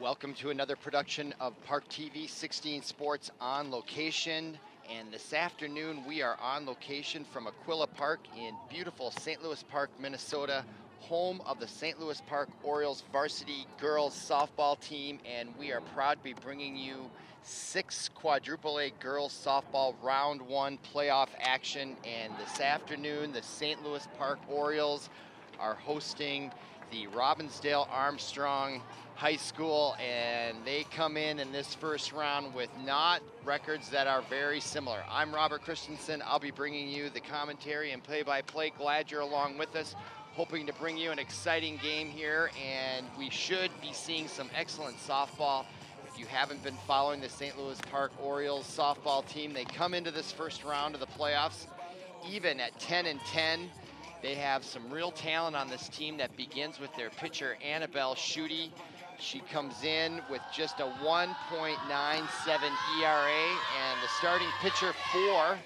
Welcome to another production of ParkTV 16 Sports on location. And this afternoon we are on location from Aquila Park in beautiful St. Louis Park, Minnesota, home of the St. Louis Park Orioles varsity girls softball team. And we are proud to be bringing you 6 quadruple A girls softball round 1 playoff action. And this afternoon the St. Louis Park Orioles are hosting the Robbinsdale Armstrong High School, and they come in this first round with not records that are very similar. I'm Robert Christensen. I'll be bringing you the commentary and play-by-play. Glad you're along with us. Hoping to bring you an exciting game here, and we should be seeing some excellent softball. If you haven't been following the St. Louis Park Orioles softball team, they come into this first round of the playoffs even at 10-10. They have some real talent on this team that begins with their pitcher, Annabelle Schutte. She comes in with just a 1.97 ERA, and the starting pitcher for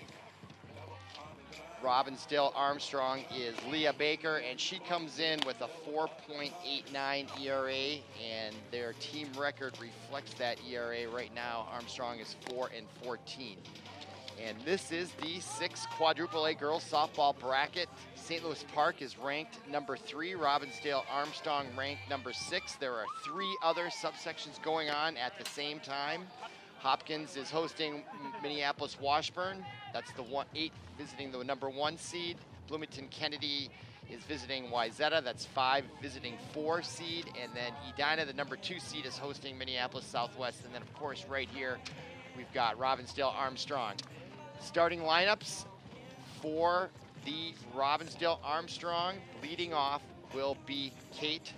Robbinsdale Armstrong is Leah Baker, and she comes in with a 4.89 ERA, and their team record reflects that ERA right now. Armstrong is 4-14. And this is the 6 quadruple A girls softball bracket. St. Louis Park is ranked number 3. Robbinsdale Armstrong ranked number 6. There are 3 other subsections going on at the same time. Hopkins is hosting Minneapolis Washburn. That's the 8 visiting the number 1 seed. Bloomington Kennedy is visiting Wayzata. That's 5 visiting 4 seed. And then Edina, the number 2 seed, is hosting Minneapolis Southwest. And then of course right here, we've got Robbinsdale Armstrong. Starting lineups for the Robbinsdale Armstrong, leading off will be Kate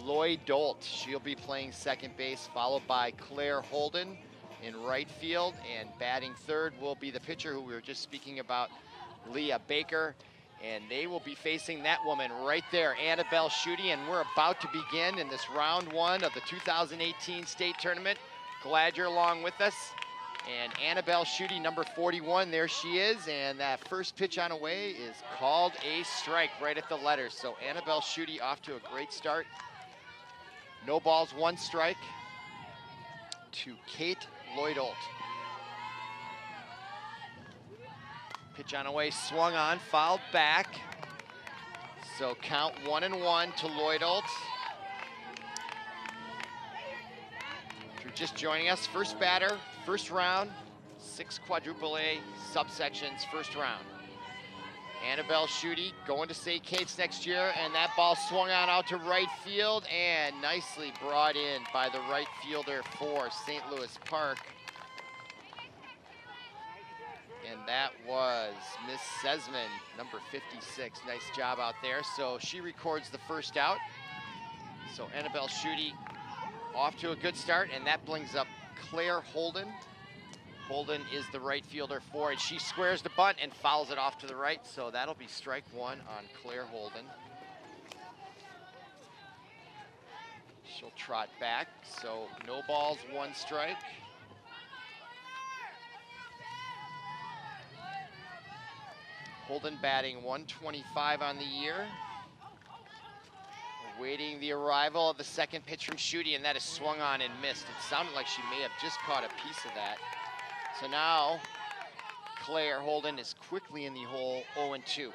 Lloyd-Dolt. She'll be playing second base, followed by Claire Holden in right field, and batting third will be the pitcher who we were just speaking about, Leah Baker, and they will be facing that woman right there, Annabelle Schutte, and we're about to begin in this round 1 of the 2018 state tournament. Glad you're along with us. And Annabelle Schutte, number 41, there she is, and that first pitch on the way is called a strike right at the letters. So Annabelle Schutte off to a great start. No balls, 1 strike to Kate Lloyd-Dolt. Pitch on the way, swung on, fouled back. So count 1-1 to Lloyd-Dolt. If you're just joining us, first batter, first round, 6 quadruple A subsections, first round. Annabelle Schutte going to St. Kate's next year, and that ball swung on out to right field and nicely brought in by the right fielder for St. Louis Park. And that was Miss Sesman, number 56. Nice job out there. So she records the first out. So Annabelle Schutte off to a good start, and that brings up Claire Holden. Holden is the right fielder for it. She squares the bunt and fouls it off to the right, so that'll be strike 1 on Claire Holden. She'll trot back, so no balls, 1 strike. Holden batting 125 on the year. Waiting the arrival of the second pitch from Schutte, and that is swung on and missed. It sounded like she may have just caught a piece of that. So now Claire Holden is quickly in the hole, 0-2.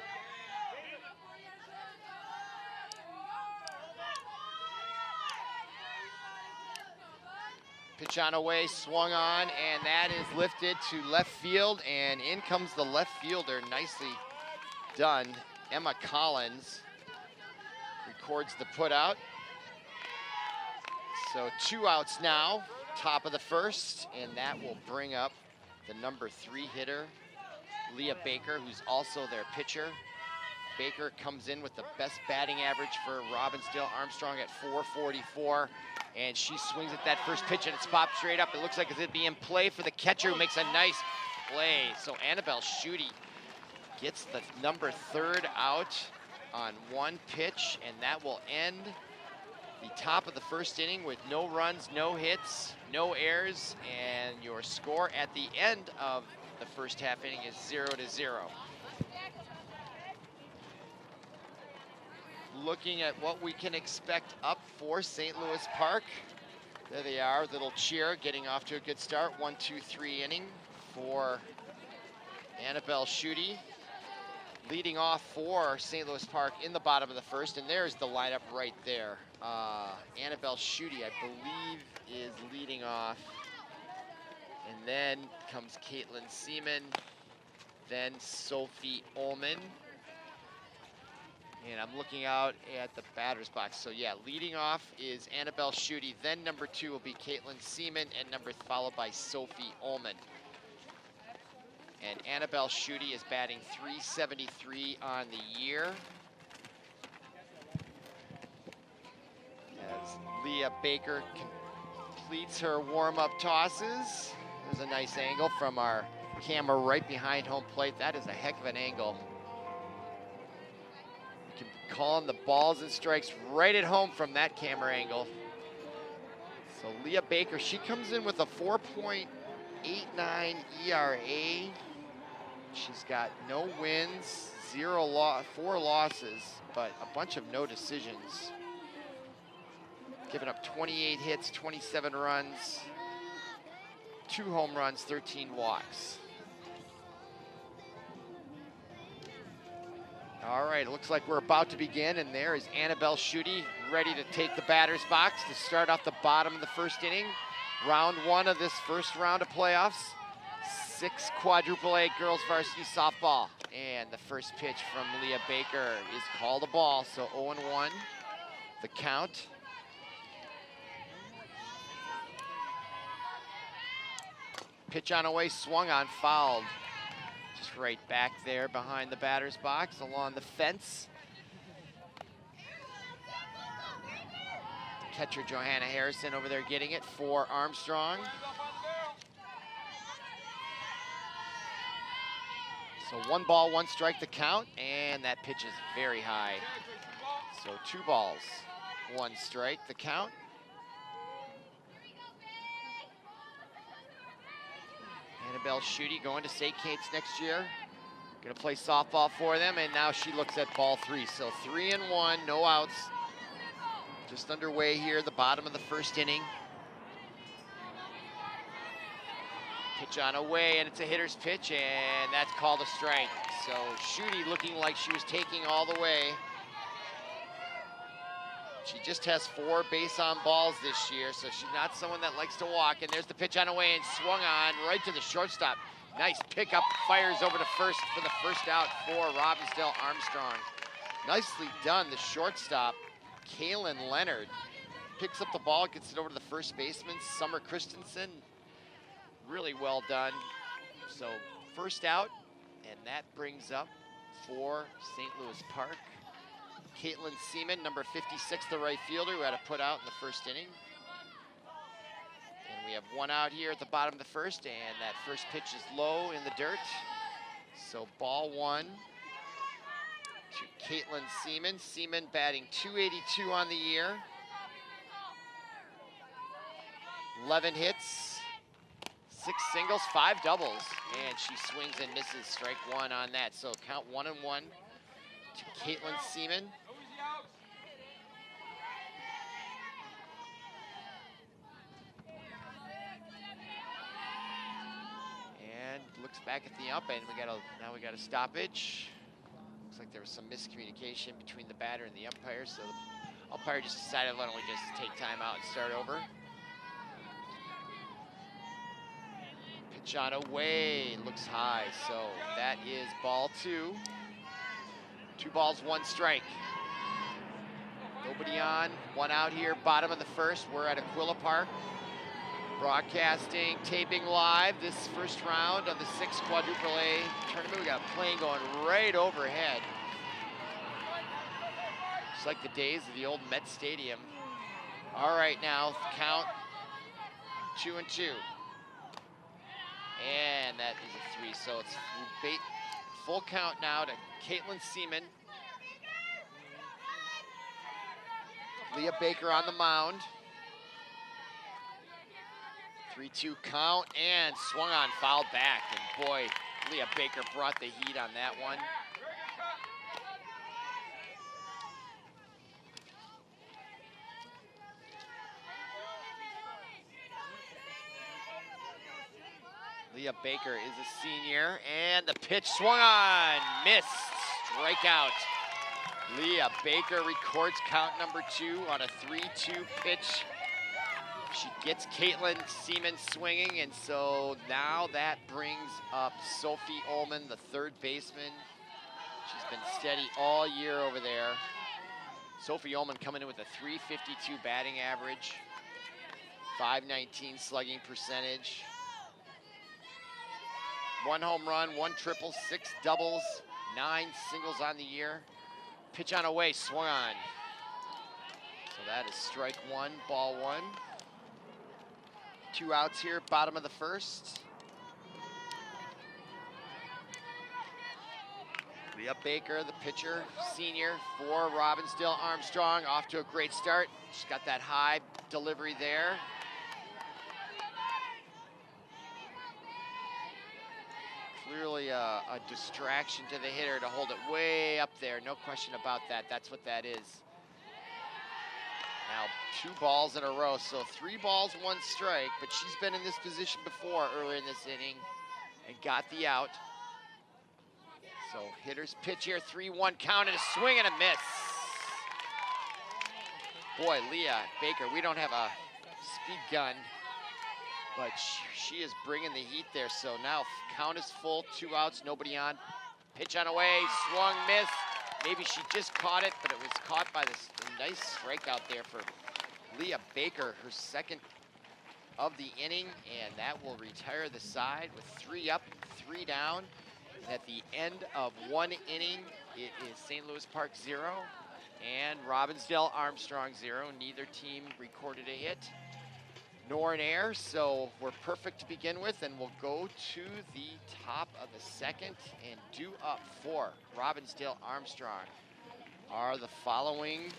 Pitch on away, swung on, and that is lifted to left field, and in comes the left fielder. Nicely done, Emma Collins. Records the put out. So 2 outs now, top of the first, and that will bring up the number 3 hitter, Leah Baker, who's also their pitcher. Baker comes in with the best batting average for Robbinsdale Armstrong at 444, and she swings at that first pitch and it's popped straight up. It looks like it'd be in play for the catcher, who makes a nice play. So Annabelle Schutte gets the number 3rd out on 1 pitch, and that will end the top of the first inning with no runs, no hits, no errors, and your score at the end of the first half inning is 0-0. looking at what we can expect up for St. Louis Park. There they are, little cheer, getting off to a good start. 1-2-3 inning for Annabelle Schutte. Leading off for St. Louis Park in the bottom of the first, and there's the lineup right there. Annabelle Schutte, I believe, is leading off. And then comes Caitlin Seaman, then Sophie Ullman. And I'm looking out at the batter's box. So yeah, leading off is Annabelle Schutte, then number 2 will be Caitlin Seaman, and followed by Sophie Ullman. And Annabelle Schutte is batting .373 on the year. As Leah Baker completes her warm-up tosses. There's a nice angle from our camera right behind home plate. That is a heck of an angle. You can call the balls and strikes right at home from that camera angle. So Leah Baker, she comes in with a 4.89 ERA. She's got no wins, 4 losses, but a bunch of no decisions. Giving up 28 hits, 27 runs, 2 home runs, 13 walks. All right, it looks like we're about to begin, and there is Annabelle Schutte ready to take the batter's box to start off the bottom of the first inning. Round 1 of this first round of playoffs. 6 quadruple A girls varsity softball. And the first pitch from Leah Baker is called a ball, so 0-1, the count. Pitch on away, swung on, fouled. Just right back there behind the batter's box, along the fence. Catcher Johanna Harrison over there getting it for Armstrong. So 1 ball, 1 strike, the count, and that pitch is very high. So 2 balls, 1 strike, the count. Annabelle Schutte going to St. Kate's next year. Gonna play softball for them, and now she looks at ball 3. So 3-1, no outs. Just underway here, the bottom of the first inning. Pitch on away, and it's a hitter's pitch, and that's called a strike. So Schutte looking like she was taking all the way. She just has 4 base on balls this year, so she's not someone that likes to walk. And there's the pitch on away and swung on right to the shortstop. Nice pickup, fires over to first for the first out for Robbinsdale Armstrong. Nicely done, the shortstop, Kaylin Leonard, picks up the ball, gets it over to the first baseman, Summer Christensen. Really well done. So first out, and that brings up for St. Louis Park Caitlin Seaman, number 56, the right fielder, who had to put out in the first inning. And we have 1 out here at the bottom of the first, and that first pitch is low in the dirt. So ball 1 to Caitlin Seaman. Seaman batting .282 on the year. 11 hits, 6 singles, 5 doubles, and she swings and misses, strike 1 on that. So count 1-1 to Caitlin Seaman. And looks back at the ump, and now we got a stoppage. Looks like there was some miscommunication between the batter and the umpire, so the umpire just decided, why don't we just take time out and start over. Pitch on away, looks high, so that is ball 2. 2 balls, 1 strike. Nobody on, 1 out here, bottom of the first. We're at Aquila Park. Broadcasting, taping live this first round of the 6 quadruple A tournament. We got a plane going right overhead. It's like the days of the old Met Stadium. All right, now count 2-2. And that is a 3, so it's full count now to Caitlin Seaman. Leah Baker on the mound. 3-2 count, and swung on, fouled back. And boy, Leah Baker brought the heat on that one. Leah Baker is a senior, and the pitch swung on, missed, strikeout. Leah Baker records count number 2 on a 3-2 pitch. She gets Caitlin Seaman swinging, and so now that brings up Sophie Ullman, the third baseman. She's been steady all year over there. Sophie Ullman coming in with a .352 batting average, .519 slugging percentage. 1 home run, 1 triple, 6 doubles, 9 singles on the year. Pitch on away, swung on. So that is strike 1, ball 1. 2 outs here, bottom of the first. Leah Baker, the pitcher, senior for Robbinsdale Armstrong, off to a great start. She's got that high delivery there. Clearly a distraction to the hitter to hold it way up there. No question about that. That's what that is. Now 2 balls in a row, so 3 balls, 1 strike, but she's been in this position before earlier in this inning and got the out. So hitter's pitch here, 3-1 count, and a swing and a miss. Boy, Leah Baker, we don't have a speed gun, but she is bringing the heat there. So now count is full, 2 outs, nobody on. Pitch on away, swung, miss. Maybe she just caught it, but it was caught by this nice strikeout there for Leah Baker, her second of the inning, and that will retire the side with 3 up, 3 down. And at the end of 1 inning, it is St. Louis Park 0 and Robbinsdale Armstrong 0. Neither team recorded a hit nor an error, so we're perfect to begin with, and we'll go to the top of the second, and due up for Robbinsdale Armstrong are the following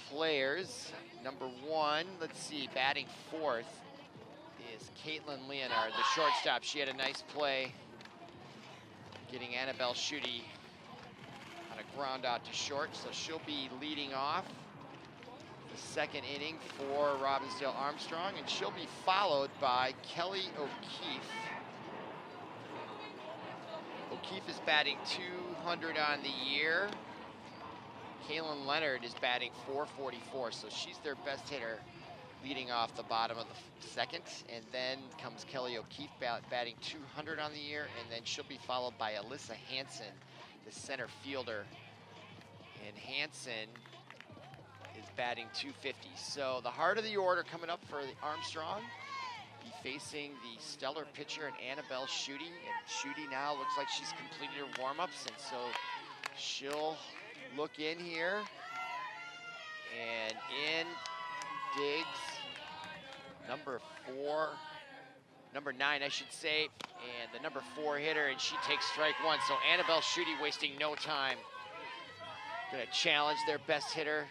players. Number 1, let's see, batting 4th is Caitlin Leonard, the shortstop. She had a nice play getting Annabelle Schutte on a ground out to short, so she'll be leading off the second inning for Robbinsdale Armstrong, and she'll be followed by Kelly O'Keefe. O'Keefe is batting .200 on the year. Kaylin Leonard is batting .444, so she's their best hitter leading off the bottom of the second. And then comes Kelly O'Keefe batting .200 on the year, and then she'll be followed by Alyssa Hansen, the center fielder. And Hansen is batting .250. So the heart of the order coming up for the Armstrong, be facing the stellar pitcher and Annabelle Schutte. And Schutte now looks like she's completed her warm-ups, and so she'll look in here, and in digs number 9, I should say, and the number 4 hitter, and she takes strike 1. So Annabelle Schutte wasting no time. Gonna challenge their best hitter,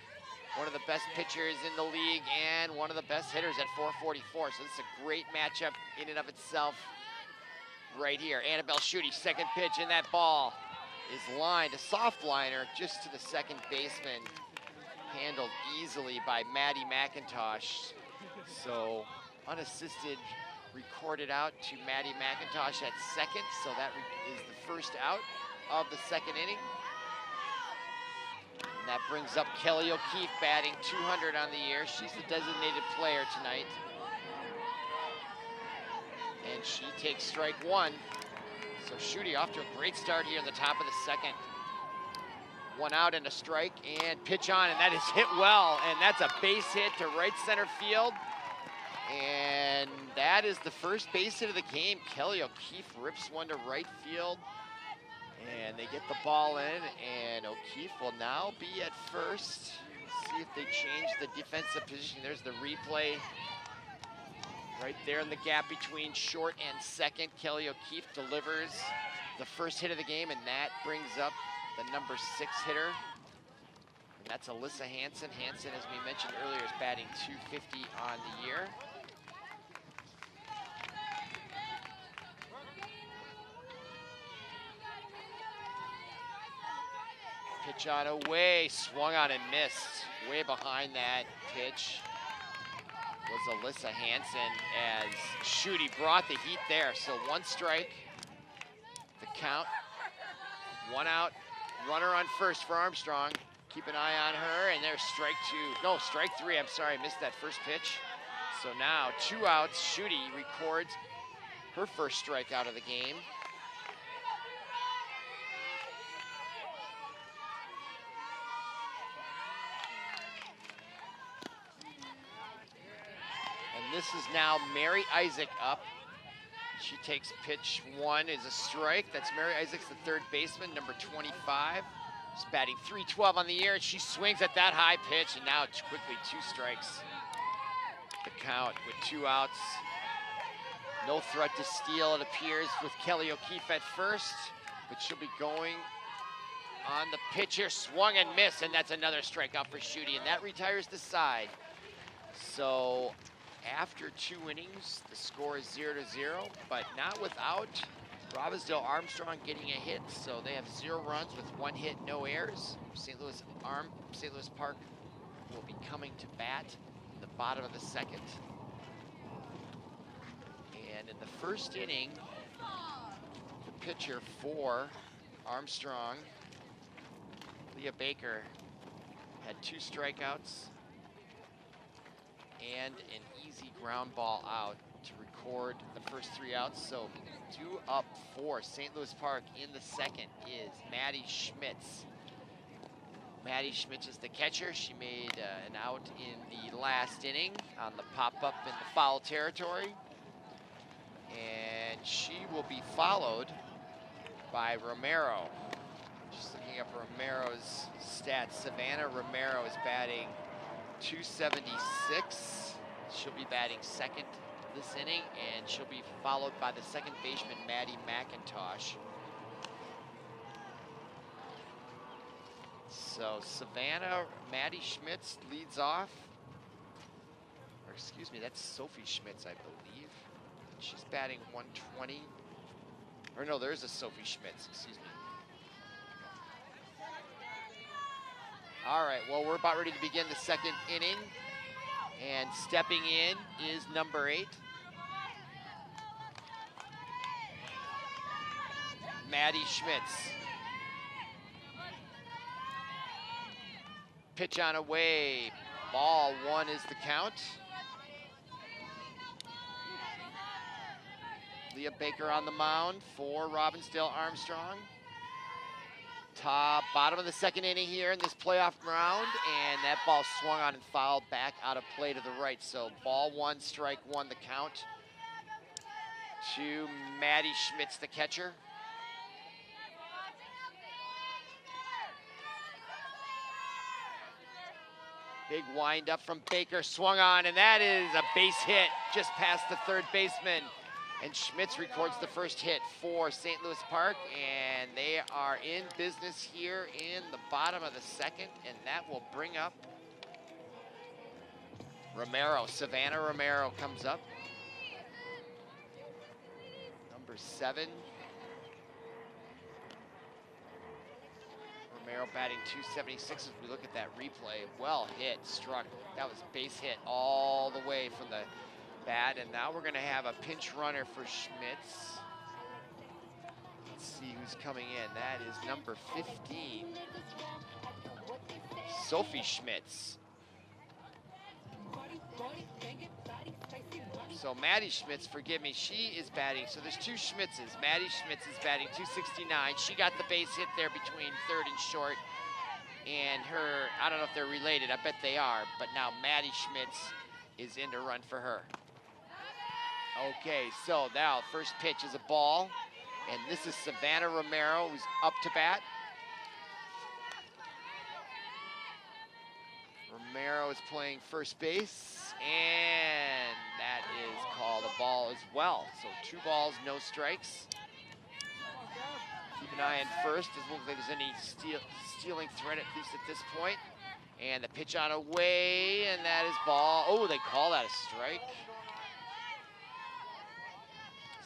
one of the best pitchers in the league, and one of the best hitters at .444. So this is a great matchup in and of itself right here. Annabelle Schutte, second pitch, and that ball is lined, a soft liner just to the second baseman, handled easily by Maddie McIntosh. So unassisted, recorded out to Maddie McIntosh at second. So that is the first out of the second inning. And that brings up Kelly O'Keefe batting .200 on the year. She's the designated player tonight. And she takes strike 1. So Schutte off to a great start here in the top of the second. 1 out and a strike, and pitch on, and that is hit well, and that's a base hit to right center field. And that is the first base hit of the game. Kelly O'Keefe rips one to right field, and they get the ball in, and O'Keefe will now be at first. See if they change the defensive position. There's the replay. Right there in the gap between short and second, Kelly O'Keefe delivers the first hit of the game, and that brings up the number 6 hitter. And that's Alyssa Hansen. Hansen, as we mentioned earlier, is batting .250 on the year. Pitch on away, swung on and missed. Way behind that pitch. was Alyssa Hansen as Schutte brought the heat there. So 1 strike, the count, 1 out, runner on first for Armstrong. Keep an eye on her, and there's strike 3, I'm sorry, I missed that first pitch. So now 2 outs, Schutte records her first strikeout of the game. And this is now Mary Isaac up. She takes pitch 1 is a strike. That's Mary Isaacs, the third baseman, number 25. She's batting .312 on the year, and she swings at that high pitch, and now it's quickly 2 strikes. The count with 2 outs. No threat to steal, it appears, with Kelly O'Keefe at first, but she'll be going on the pitcher, swung and missed, and that's another strikeout for Schutte, and that retires the side. So after 2 innings, the score is 0-0, but not without Robbinsdale Armstrong getting a hit, so they have 0 runs with 1 hit, no errors. St. Louis Park will be coming to bat in the bottom of the 2nd. And in the first inning, the pitcher for Armstrong, Leah Baker, had 2 strikeouts and an easy ground ball out to record the first 3 outs. So 2 up for St. Louis Park in the 2nd is Maddie Schmitz. Maddie Schmitz is the catcher. She made an out in the last inning on the pop-up in the foul territory. And she will be followed by Romero. Just looking up Romero's stats. Savannah Romero is batting .276. She'll be batting 2nd this inning, and she'll be followed by the 2nd baseman, Maddie McIntosh. So Maddie Schmitz leads off. Or excuse me, that's Sophie Schmitz, I believe. She's batting .120. Or no, there's a Sophie Schmitz, excuse me. All right, well, we're about ready to begin the 2nd inning. And stepping in is number 8. Maddie Schmitz. Pitch on away. Ball 1 is the count. Leah Baker on the mound for Robbinsdale Armstrong. Bottom of the 2nd inning here in this playoff round, and that ball swung on and fouled back out of play to the right. So ball 1, strike 1, the count to Maddie Schmitz, the catcher. Big wind up from Baker, swung on, and that is a base hit just past the 3rd baseman. And Schmitz records the first hit for St. Louis Park, and they are in business here in the bottom of the 2nd, and that will bring up Romero. Savannah Romero comes up. Number 7. Romero batting .276 as we look at that replay. Well hit, struck. That was base hit all the way from the bat, and now we're going to have a pinch runner for Schmitz. Let's see who's coming in. That is number 15, Sophie Schmitz. So Maddie Schmitz, forgive me, she is batting, so there's 2 Schmitzes. Maddie Schmitz is batting .269. She got the base hit there between 3rd and short, and her, I don't know if they're related, I bet they are, but now Maddie Schmitz is in to run for her. Okay, so now first pitch is a ball, and this is Savannah Romero who's up to bat. Romero is playing first base, and that is called a ball as well. So 2 balls, no strikes. Keep an eye on first, doesn't look like there's any stealing threat, at least at this point. And the pitch on away, and that is ball. Oh, they call that a strike.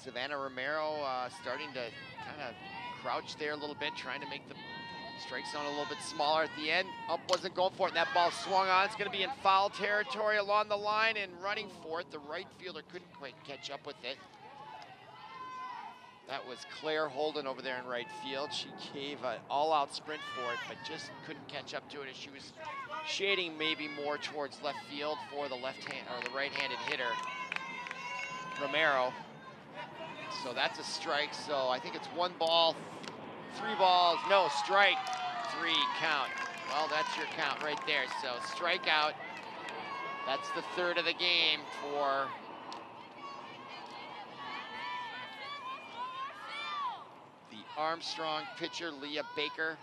Savannah Romero starting to kind of crouch there a little bit, trying to make the Strike zone a little bit smaller at the end. Up wasn't going for it, and that ball swung on. It's going to be in foul territory along the line, and running for it, the right fielder couldn't quite catch up with it. That was Claire Holden over there in right field. She gave an all-out sprint for it, but just couldn't catch up to it as she was shading maybe more towards left field for the left-hand or the right-handed hitter, Romero. So that's a strike. So I think it's 1 ball, 3 balls, no, strike, 3 count. Well, that's your count right there. So strikeout. That's the 3rd of the game for the Armstrong pitcher, Leah Baker.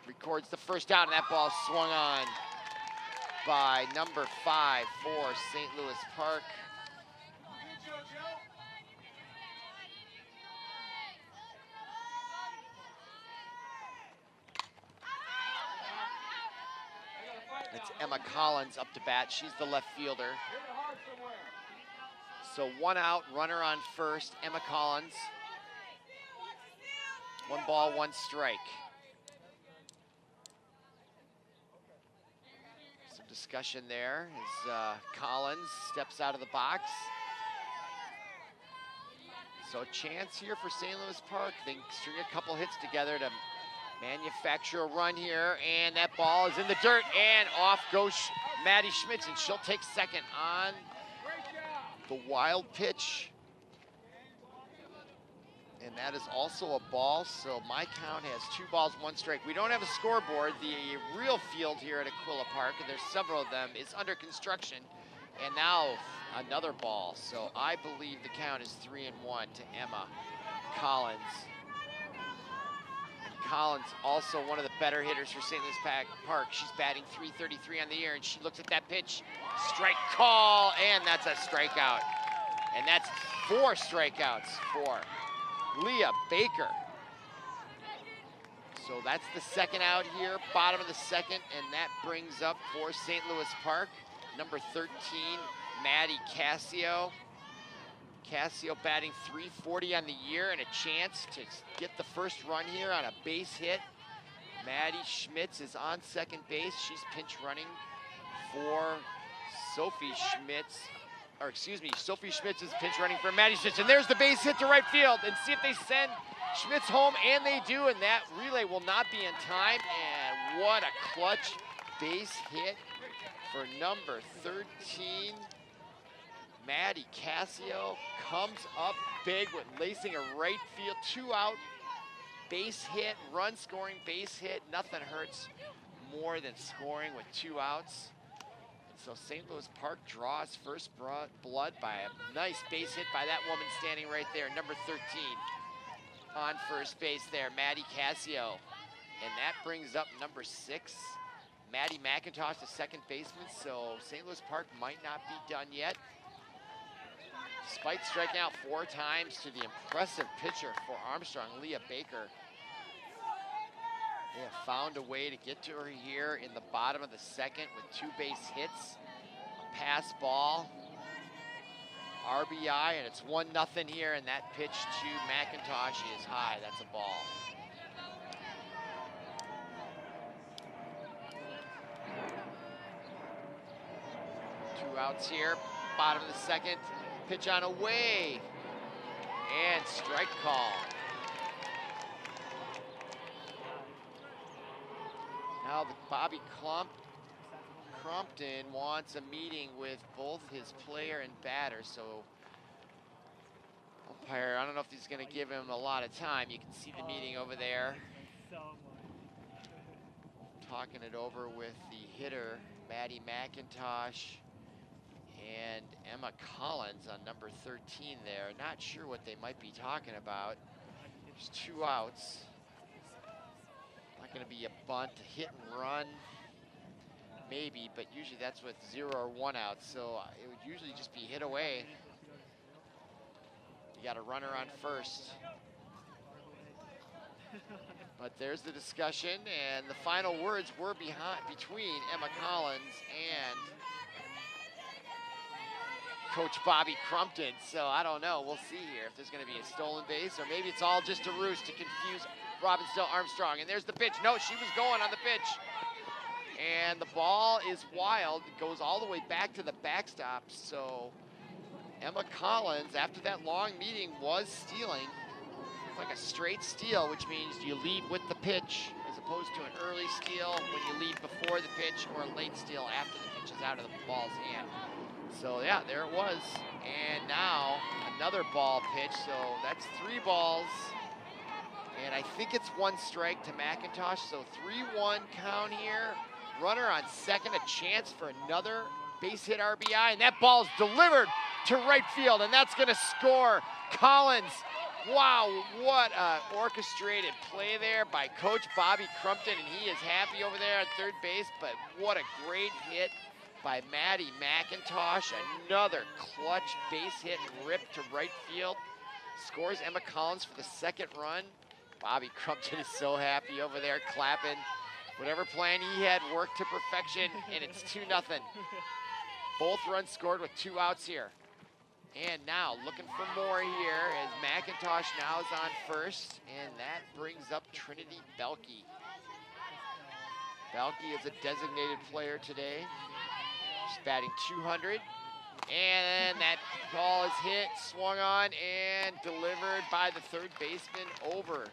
Records the first out, and that ball swung on by number 5 for St. Louis Park. It's Emma Collins up to bat. She's the left fielder. So 1 out, runner on first, Emma Collins. 1 ball, 1 strike. Some discussion there as Collins steps out of the box. So a chance here for St. Louis Park. They string a couple hits together to manufacture a run here, and that ball is in the dirt, and off goes Maddie Schmitz, and she'll take second on the wild pitch. And that is also a ball, so my count has 2 balls, 1 strike. We don't have a scoreboard. The real field here at Aquila Park, and there's several of them, is under construction. And now another ball. So I believe the count is 3-1 to Emma Collins. Collins, also one of the better hitters for St. Louis Park. She's batting .333 on the year, and she looks at that pitch. Strike call, and that's a strikeout. And that's 4 strikeouts for Leah Baker. So that's the 2nd out here, bottom of the 2nd, and that brings up for St. Louis Park, number 13, Maddie Cassio. Cassio batting .340 on the year, and a chance to get the first run here on a base hit. Maddie Schmitz is on second base. She's pinch running for Sophie Schmitz. Or excuse me, Sophie Schmitz is pinch running for Maddie Schmitz. And there's the base hit to right field. And see if they send Schmitz home, and they do. And that relay will not be in time. And what a clutch base hit for number 13. Maddie Cassio comes up big with lacing a right field, 2 out base hit, run scoring base hit. Nothing hurts more than scoring with 2 outs. And so St. Louis Park draws first blood by a nice base hit by that woman standing right there, number 13 on first base there, Maddie Cassio. And that brings up number 6, Maddie McIntosh, the second baseman. So St. Louis Park might not be done yet. Despite striking out 4 times to the impressive pitcher for Armstrong, Leah Baker. They have found a way to get to her here in the bottom of the 2nd with 2 base hits, a pass ball, RBI, and it's 1-0 here, and that pitch to McIntosh is high. That's a ball. Two outs here, bottom of the 2nd. Pitch on away, and strike call. Now Bobby Crumpton wants a meeting with both his player and batter, so umpire, I don't know if he's going to give him a lot of time. You can see the meeting over there. Talking it over with the hitter, Maddie McIntosh, and Emma Collins on number 13 there. Not sure what they might be talking about. There's 2 outs. Not going to be a bunt, a hit and run, maybe, but usually that's with 0 or 1 out, so it would usually just be hit away. You got a runner on first. But there's the discussion, and the final words were between Emma Collins and Coach Bobby Crumpton. So I don't know, we'll see here if there's going to be a stolen base, or maybe it's all just a ruse to confuse Robbinsdale Armstrong, and there's the pitch. No, she was going on the pitch. And the ball is wild. It goes all the way back to the backstop. So Emma Collins, after that long meeting, was stealing. It's like a straight steal, which means you lead with the pitch as opposed to an early steal when you lead before the pitch, or a late steal after the pitch is out of the ball's hand. So yeah, there it was. And now another ball pitch. So that's 3 balls. And I think it's 1 strike to McIntosh. So 3-1 count here. Runner on second, a chance for another base hit RBI. And that ball's delivered to right field. And that's going to score. Collins. Wow, what a orchestrated play there by Coach Bobby Crumpton. And he is happy over there at third base. But what a great hit by Maddie McIntosh. Another clutch base hit ripped to right field. Scores Emma Collins for the 2nd run. Bobby Crumpton is so happy over there, clapping. Whatever plan he had worked to perfection, and it's 2-0. Both runs scored with 2 outs here. And now looking for more here as McIntosh now is on first, and that brings up Trinity Belke. Belke is a designated player today. She's batting 200. And that ball is hit, swung on, and delivered by the 3rd baseman over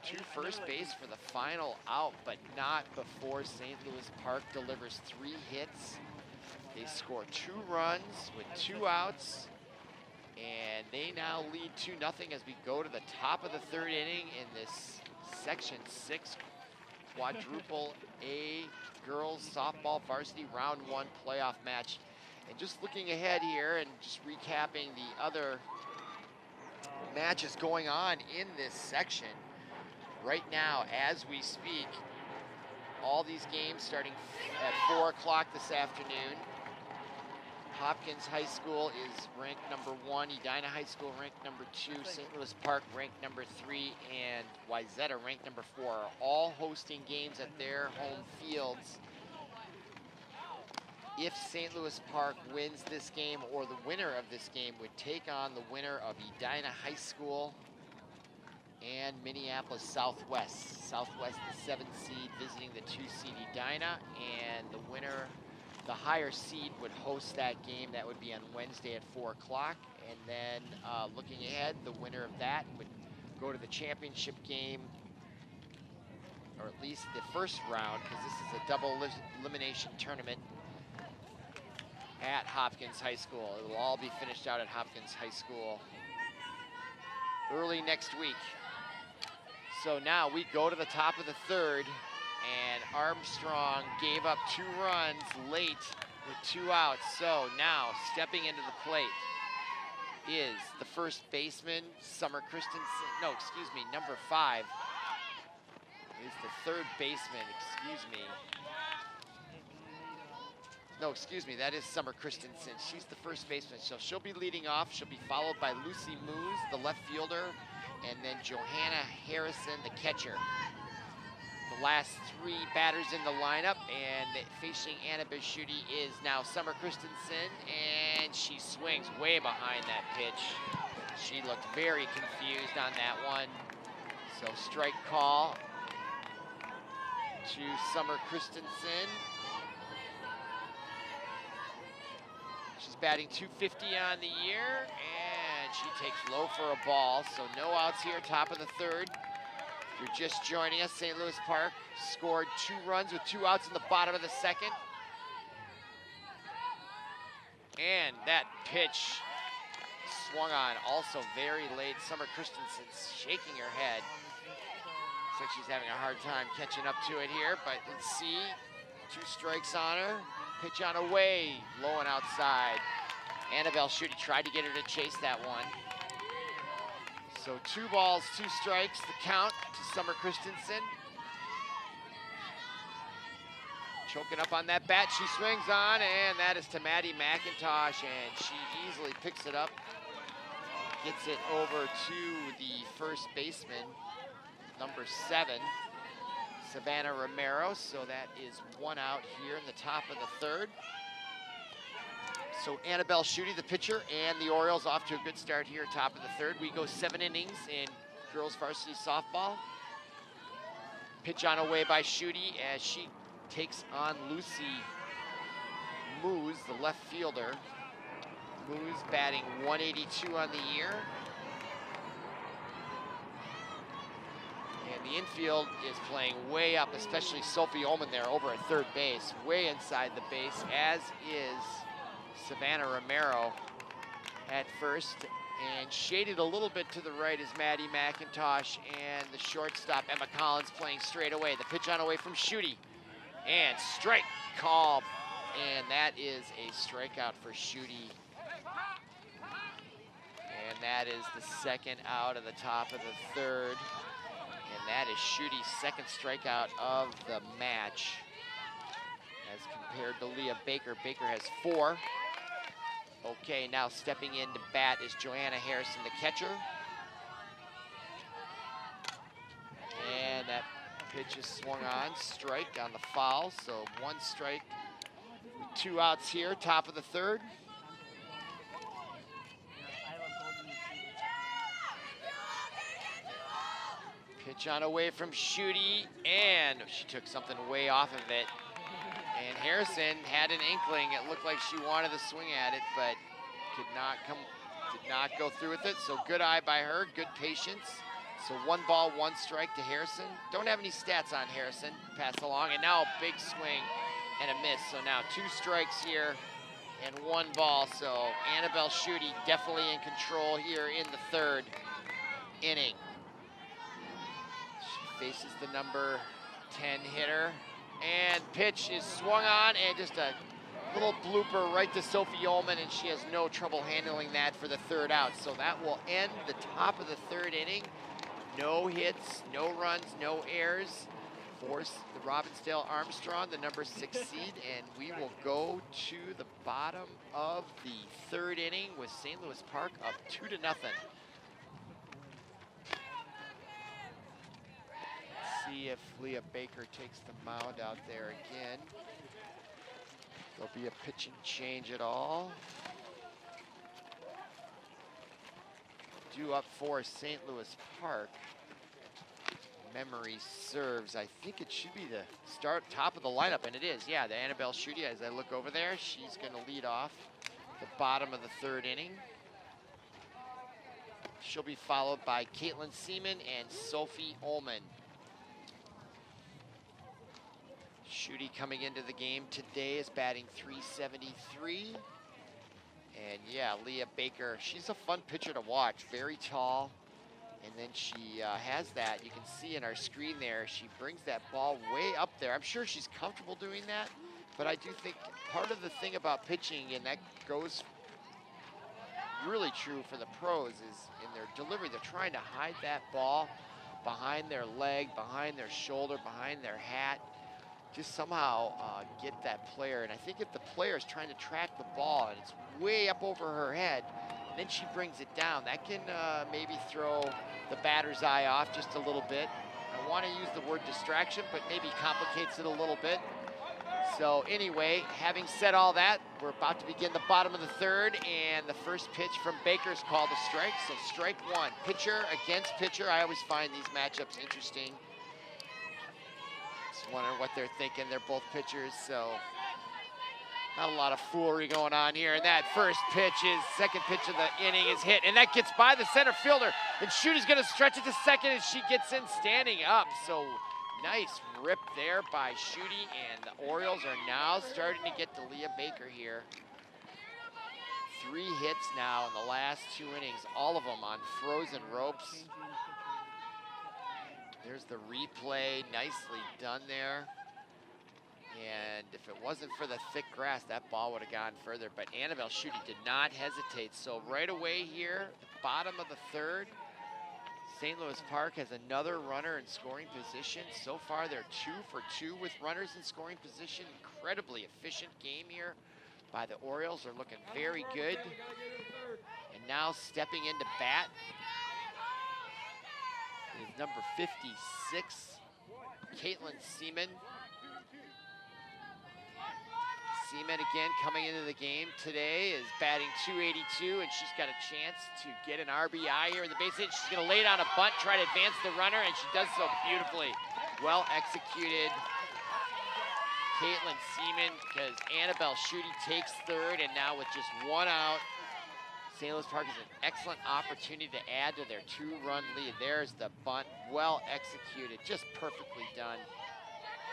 to first base for the final out, but not before St. Louis Park delivers 3 hits. They score 2 runs with 2 outs, and they now lead 2-0 as we go to the top of the 3rd inning in this Section 6 quadruple A girls softball varsity round 1 playoff match. And just looking ahead here and just recapping the other matches going on in this section. Right now, as we speak, all these games starting at 4 o'clock this afternoon. Hopkins High School is ranked number 1, Edina High School ranked number 2, St. Louis Park ranked number 3, and Wayzata ranked number 4 are all hosting games at their home fields. If St. Louis Park wins this game, or the winner of this game would take on the winner of Edina High School and Minneapolis Southwest. Southwest, the 7th seed, visiting the 2 seed Edina, and the winner, the higher seed, would host that game. That would be on Wednesday at 4 o'clock. And then looking ahead, the winner of that would go to the championship game, or at least the first round, because this is a double elimination tournament at Hopkins High School. It will all be finished out at Hopkins High School early next week. So now we go to the top of the 3rd, and Armstrong gave up 2 runs late with 2 outs. So now stepping into the plate is the first baseman, Summer Christensen. No, excuse me, number 5 is the 3rd baseman, excuse me. No, excuse me, that is Summer Christensen. She's the first baseman, so she'll be leading off. She'll be followed by Lucy Moose, the left fielder, and then Johanna Harrison, the catcher. The last 3 batters in the lineup, and facing Anna Bischutti is now Summer Christensen, and she swings way behind that pitch. She looked very confused on that one. So strike call to Summer Christensen. She's batting 250 on the year, and she takes low for a ball. So no outs here, top of the 3rd. If you're just joining us, St. Louis Park scored 2 runs with 2 outs in the bottom of the 2nd. And that pitch swung on also very late. Summer Christensen's shaking her head. Looks like she's having a hard time catching up to it here, but let's see. 2 strikes on her. Pitch on away, low and outside. Annabelle Schutte tried to get her to chase that one. So 2 balls, 2 strikes, the count to Summer Christensen. Choking up on that bat, she swings on, and that is to Maddie McIntosh, and she easily picks it up. Gets it over to the first baseman, number 7. Savannah Romero, so that is 1 out here in the top of the 3rd. So Annabelle Schutte, the pitcher, and the Orioles off to a good start here, top of the 3rd. We go 7 innings in girls varsity softball. Pitch on away by Schutte as she takes on Lucy Moose, the left fielder. Moose batting 182 on the year. And the infield is playing way up, especially Sophie Ullman there over at third base, way inside the base, as is Savannah Romero at first. And shaded a little bit to the right is Maddie McIntosh, and the shortstop Emma Collins playing straight away. The pitch on away from Schutte, and strike call, and that is a strikeout for Schutte. And that is the second out of the top of the third. And that is Schutte's second strikeout of the match as compared to Leah Baker. Baker has 4. Okay, now stepping in to bat is Joanna Harrison, the catcher. And that pitch is swung on, strike on the foul, so 1 strike with 2 outs here, top of the third. Pitch on away from Schutte, and she took something way off of it. And Harrison had an inkling. It looked like she wanted to swing at it, but did not go through with it. So good eye by her, good patience. So 1 ball, 1 strike to Harrison. Don't have any stats on Harrison. Pass along, and now a big swing and a miss. So now 2 strikes here and 1 ball. So Annabelle Schutte definitely in control here in the third inning. She faces the number 10 hitter. And pitch is swung on, and just a little blooper right to Sophie Ullman, and she has no trouble handling that for the third out. So that will end the top of the third inning. No hits, no runs, no errors. Force the Robbinsdale Armstrong, the number 6 seed, and we will go to the bottom of the third inning with St. Louis Park up 2-0. See if Leah Baker takes the mound out there again. There'll be a pitching change at all. Due up for St. Louis Park. Memory serves, I think it should be the top of the lineup, and it is. Yeah, the Annabelle Schutte, as I look over there, she's gonna lead off the bottom of the third inning. She'll be followed by Caitlin Seaman and Sophie Ullman. Schutte coming into the game today is batting .373. And yeah, Leah Baker, she's a fun pitcher to watch, very tall. And then she has that, you can see in our screen there, she brings that ball way up there. I'm sure she's comfortable doing that, but I do think part of the thing about pitching, and that goes really true for the pros, is in their delivery, they're trying to hide that ball behind their leg, behind their shoulder, behind their hat. Just somehow get that player. And I think if the player is trying to track the ball and it's way up over her head, and then she brings it down, that can maybe throw the batter's eye off just a little bit. I want to use the word distraction, but maybe complicates it a little bit. So anyway, having said all that, we're about to begin the bottom of the third, and the first pitch from Baker is called a strike. So strike 1, pitcher against pitcher. I always find these matchups interesting. Wondering what they're thinking. They're both pitchers, so not a lot of foolery going on here. And that first pitch is, second pitch of the inning is hit, and that gets by the center fielder. And Schutte's gonna stretch it to second, and she gets in standing up. So nice rip there by Schutte, and the Orioles are now starting to get to Leah Baker here. 3 hits now in the last 2 innings, all of them on frozen ropes. There's the replay, nicely done there. And if it wasn't for the thick grass, that ball would have gone further, but Annabelle Schutte did not hesitate. So right away here, the bottom of the third, St. Louis Park has another runner in scoring position. So far, they're 2 for 2 with runners in scoring position. Incredibly efficient game here by the Orioles. They're looking very good. And now stepping into bat is number 56, Caitlin Seaman. Seaman again coming into the game today is batting .282, and she's got a chance to get an RBI here in the base hit. She's gonna lay down a bunt, try to advance the runner, and she does so beautifully. well executed. Caitlin Seaman, because Annabelle Schutte takes third, and now with just one out, St. Louis Park has an excellent opportunity to add to their 2-run lead. There's the bunt, well executed, just perfectly done.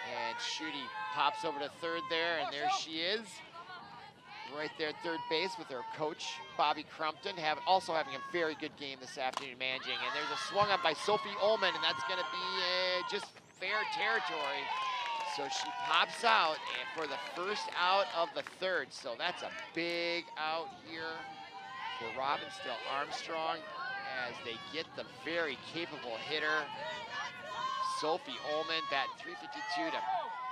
And Schutte pops over to third there, and there she is. Right there at third base with her coach, Bobby Crumpton, also having a very good game this afternoon managing. And there's a swung on by Sophie Ullman, and that's gonna be just fair territory. So she pops out for the first out of the third. So that's a big out here for Robbinsdale Armstrong as they get the very capable hitter, Sophie Ullman, batting .352 to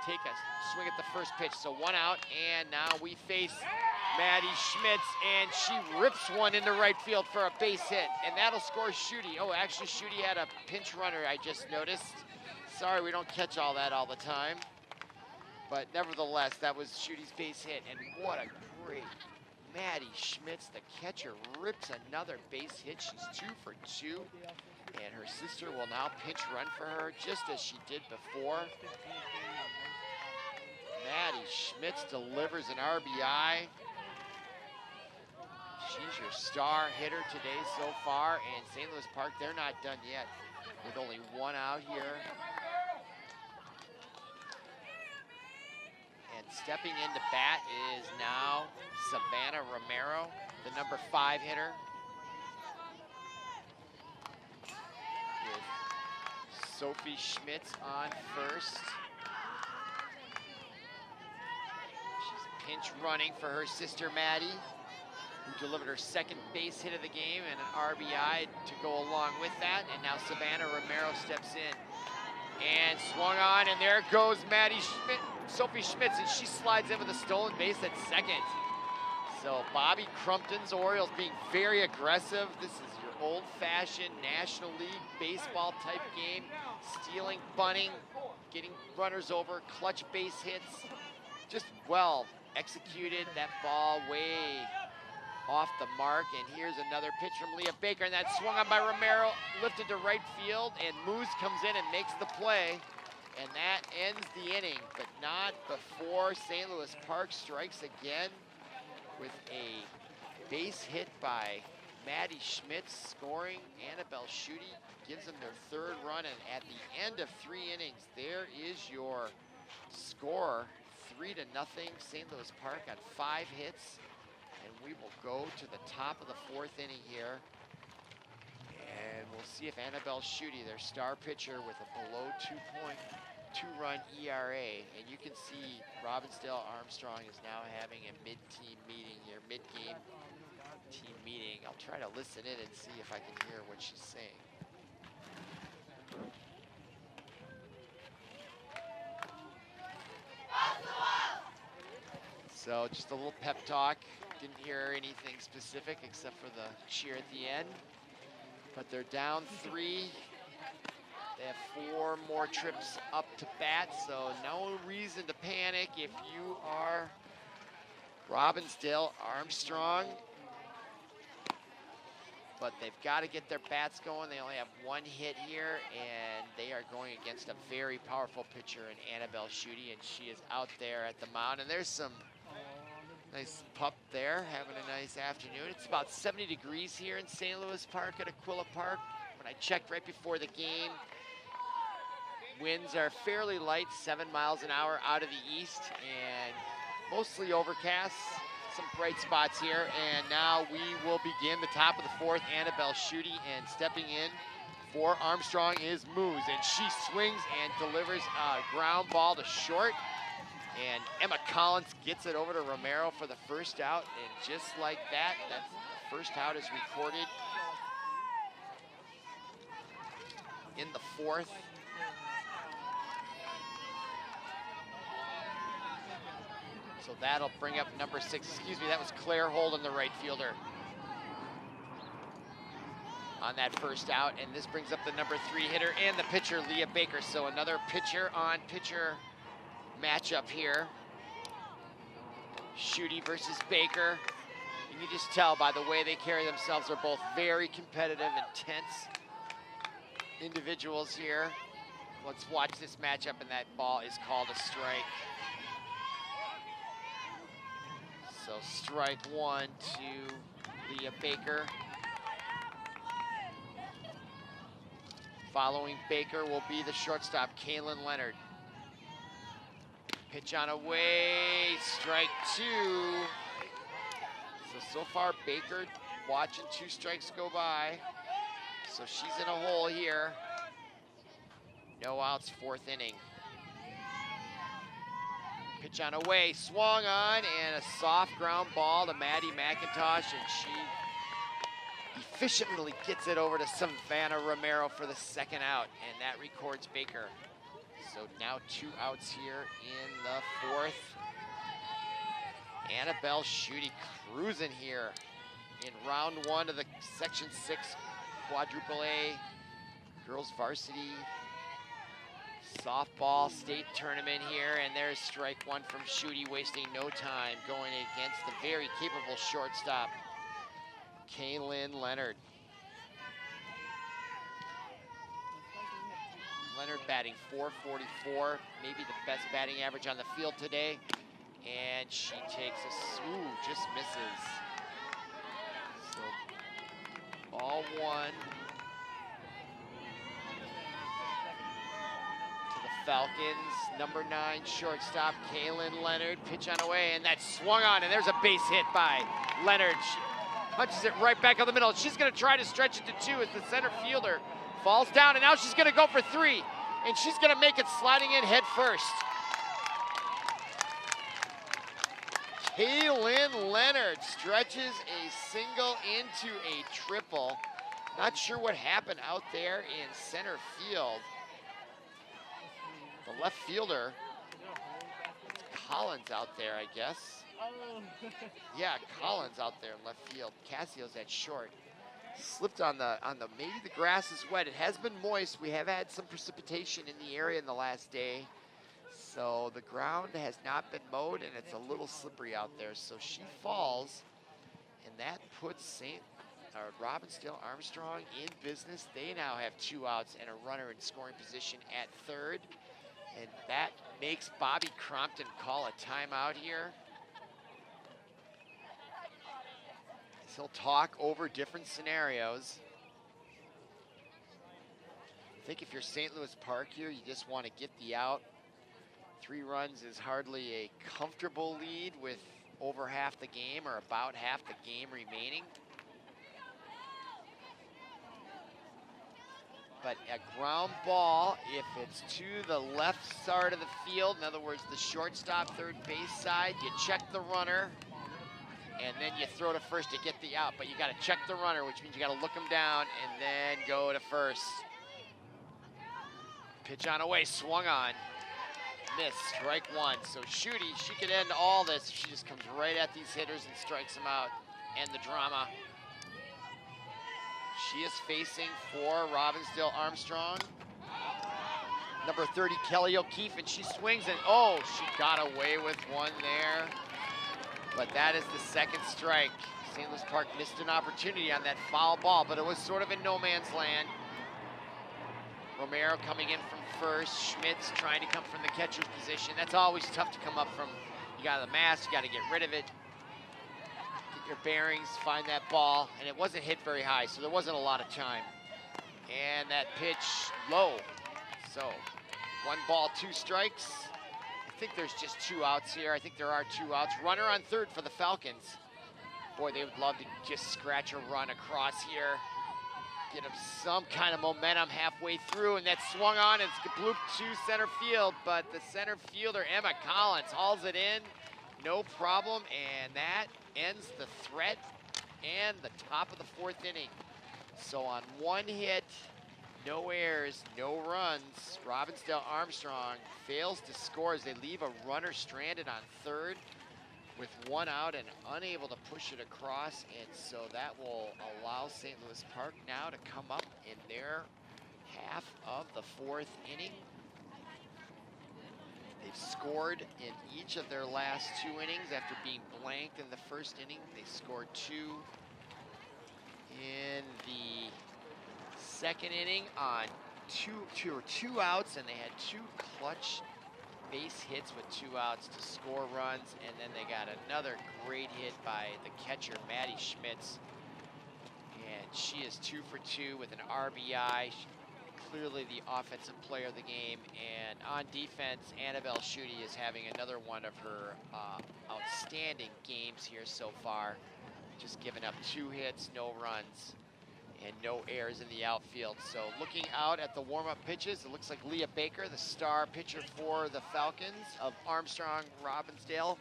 take a swing at the first pitch. So one out, and now we face Maddie Schmitz, and she rips one into right field for a base hit, and that'll score Schutte. Oh, actually, Schutte had a pinch runner, I just noticed. Sorry, we don't catch all that all the time. But nevertheless, that was Schutte's base hit, and what a great Maddie Schmitz, the catcher, rips another base hit. She's 2 for 2, and her sister will now pinch run for her, just as she did before. Maddie Schmitz delivers an RBI. She's your star hitter today so far, and St. Louis Park, they're not done yet with only one out here. And stepping into bat is now Savannah Romero, the number 5 hitter. With Sophie Schmitz on first. She's pinch running for her sister Maddie, who delivered her second base hit of the game and an RBI to go along with that. And now Savannah Romero steps in and swung on, and there goes Sophie Schmitz, and she slides in with a stolen base at second. So Bobby Crumpton's Orioles being very aggressive. This is your old-fashioned National League baseball type game. Stealing, bunting, getting runners over, clutch base hits. Just well executed. That ball way off the mark, and here's another pitch from Leah Baker, and that swung on by Romero, lifted to right field, and Moose comes in and makes the play, and that ends the inning, but not before St. Louis Park strikes again with a base hit by Maddie Schmitz, scoring. Annabelle Schutte gives them their 3rd run, and at the end of 3 innings, there is your score, 3-0, St. Louis Park on 5 hits. And we will go to the top of the 4th inning here. And we'll see if Annabelle Schutte, their star pitcher with a below 2.2-run ERA. And you can see Robbinsdale Armstrong is now having a mid-team meeting here, mid-game team meeting. I'll try to listen in and see if I can hear what she's saying. So just a little pep talk. Didn't hear anything specific except for the cheer at the end. But they're down 3. They have 4 more trips up to bat, so no reason to panic if you are Robbinsdale Armstrong. But they've got to get their bats going. They only have 1 hit here, and they are going against a very powerful pitcher in Annabelle Schutte, and she is out there at the mound. And there's some nice pup there, having a nice afternoon. It's about 70 degrees here in St. Louis Park at Aquila Park. When I checked right before the game, winds are fairly light, 7 miles an hour out of the east, and mostly overcast. Some bright spots here, and now we will begin the top of the 4th. Annabelle Schutte, and stepping in for Armstrong is Moose, and she swings and delivers a ground ball to short. And Emma Collins gets it over to Romero for the first out, and just like that, the first out is recorded in the 4th. So that'll bring up number 6. Excuse me, that was Claire Holden, the right fielder, on that first out. And this brings up the number 3 hitter and the pitcher, Leah Baker. So another pitcher on pitcher matchup here. Schutte versus Baker. You can just tell by the way they carry themselves, they're both very competitive, intense individuals here. Let's watch this matchup, and that ball is called a strike. So strike one to Leah Baker. Following Baker will be the shortstop, Kaylin Leonard. Pitch on away, strike two. So far Baker watching 2 strikes go by. So she's in a hole here. No outs, 4th inning. Pitch on away, swung on, and a soft ground ball to Maddie McIntosh, and she efficiently gets it over to Savannah Romero for the 2nd out, and that records Baker. So now 2 outs here in the 4th. Annabelle Schutte cruising here in round 1 of the Section 6 Quadruple A Girls Varsity Softball State Tournament here, and there's strike 1 from Schutte, wasting no time, going against the very capable shortstop, Kaylin Leonard. Leonard batting .444, maybe the best batting average on the field today. And she takes a, just misses. So, ball 1 to the Falcons. Number 9 shortstop, Kaylin Leonard. Pitch on away, and that's swung on, and there's a base hit by Leonard. She punches it right back up the middle. She's gonna try to stretch it to 2 as the center fielder falls down, and now she's gonna go for 3, and she's gonna make it sliding in head first. Kaylin Leonard stretches a single into a triple. Not sure what happened out there in center field. The left fielder, Collins out there, I guess. Yeah, Collins out there in left field. Cassio's at short. Slipped on the, maybe the grass is wet. It has been moist. We have had some precipitation in the area in the last day. So the ground has not been mowed, and it's a little slippery out there. So she falls, and that puts Robbinsdale Armstrong in business. They now have 2 outs and a runner in scoring position at 3rd. And that makes Bobby Crompton call a timeout here. He'll talk over different scenarios. I think if you're St. Louis Park here, you just want to get the out. 3 runs is hardly a comfortable lead with over half the game or about half the game remaining. But a ground ball, if it's to the left side of the field, in other words, the shortstop, 3rd base side, you check the runner, and then you throw to first to get the out. But you got to check the runner, which means you got to look him down and then go to first. Pitch on away, swung on. Miss, strike 1. So Schutte, she could end all this. She just comes right at these hitters and strikes them out. End the drama. She is facing for Robbinsdale Armstrong. Number 30, Kelly O'Keefe, and she swings, and oh, she got away with one there. But that is the 2nd strike. St. Louis Park missed an opportunity on that foul ball, but it was sort of in no man's land. Romero coming in from first. Schmitz trying to come from the catcher's position. That's always tough to come up from. You got the mask, you got to get rid of it. Get your bearings, find that ball, and it wasn't hit very high, so there wasn't a lot of time. And that pitch low. So 1 ball, 2 strikes. I think there's just 2 outs here. I think there are 2 outs. Runner on 3rd for the Falcons. Boy, they would love to just scratch a run across here. Get him some kind of momentum halfway through, and that swung on, and it's blooped to center field, but the center fielder, Emma Collins, hauls it in, no problem, and that ends the threat and the top of the 4th inning. So on 1 hit, no errors, no runs, Robbinsdale Armstrong fails to score as they leave a runner stranded on 3rd. With 1 out and unable to push it across, and so that will allow St. Louis Park now to come up in their half of the 4th inning. They've scored in each of their last 2 innings after being blanked in the 1st inning. They scored 2 in the 2nd inning on two outs, and they had 2 clutch base hits with 2 outs to score runs, and then they got another great hit by the catcher, Maddie Schmitz. And she is 2 for 2 with an RBI. Clearly the offensive player of the game. And on defense, Annabelle Schutte is having another one of her outstanding games here so far. Just giving up 2 hits, no runs, and no errors in the outfield. So looking out at the warm-up pitches, it looks like Leah Baker, the star pitcher for the Falcons of Armstrong Robbinsdale,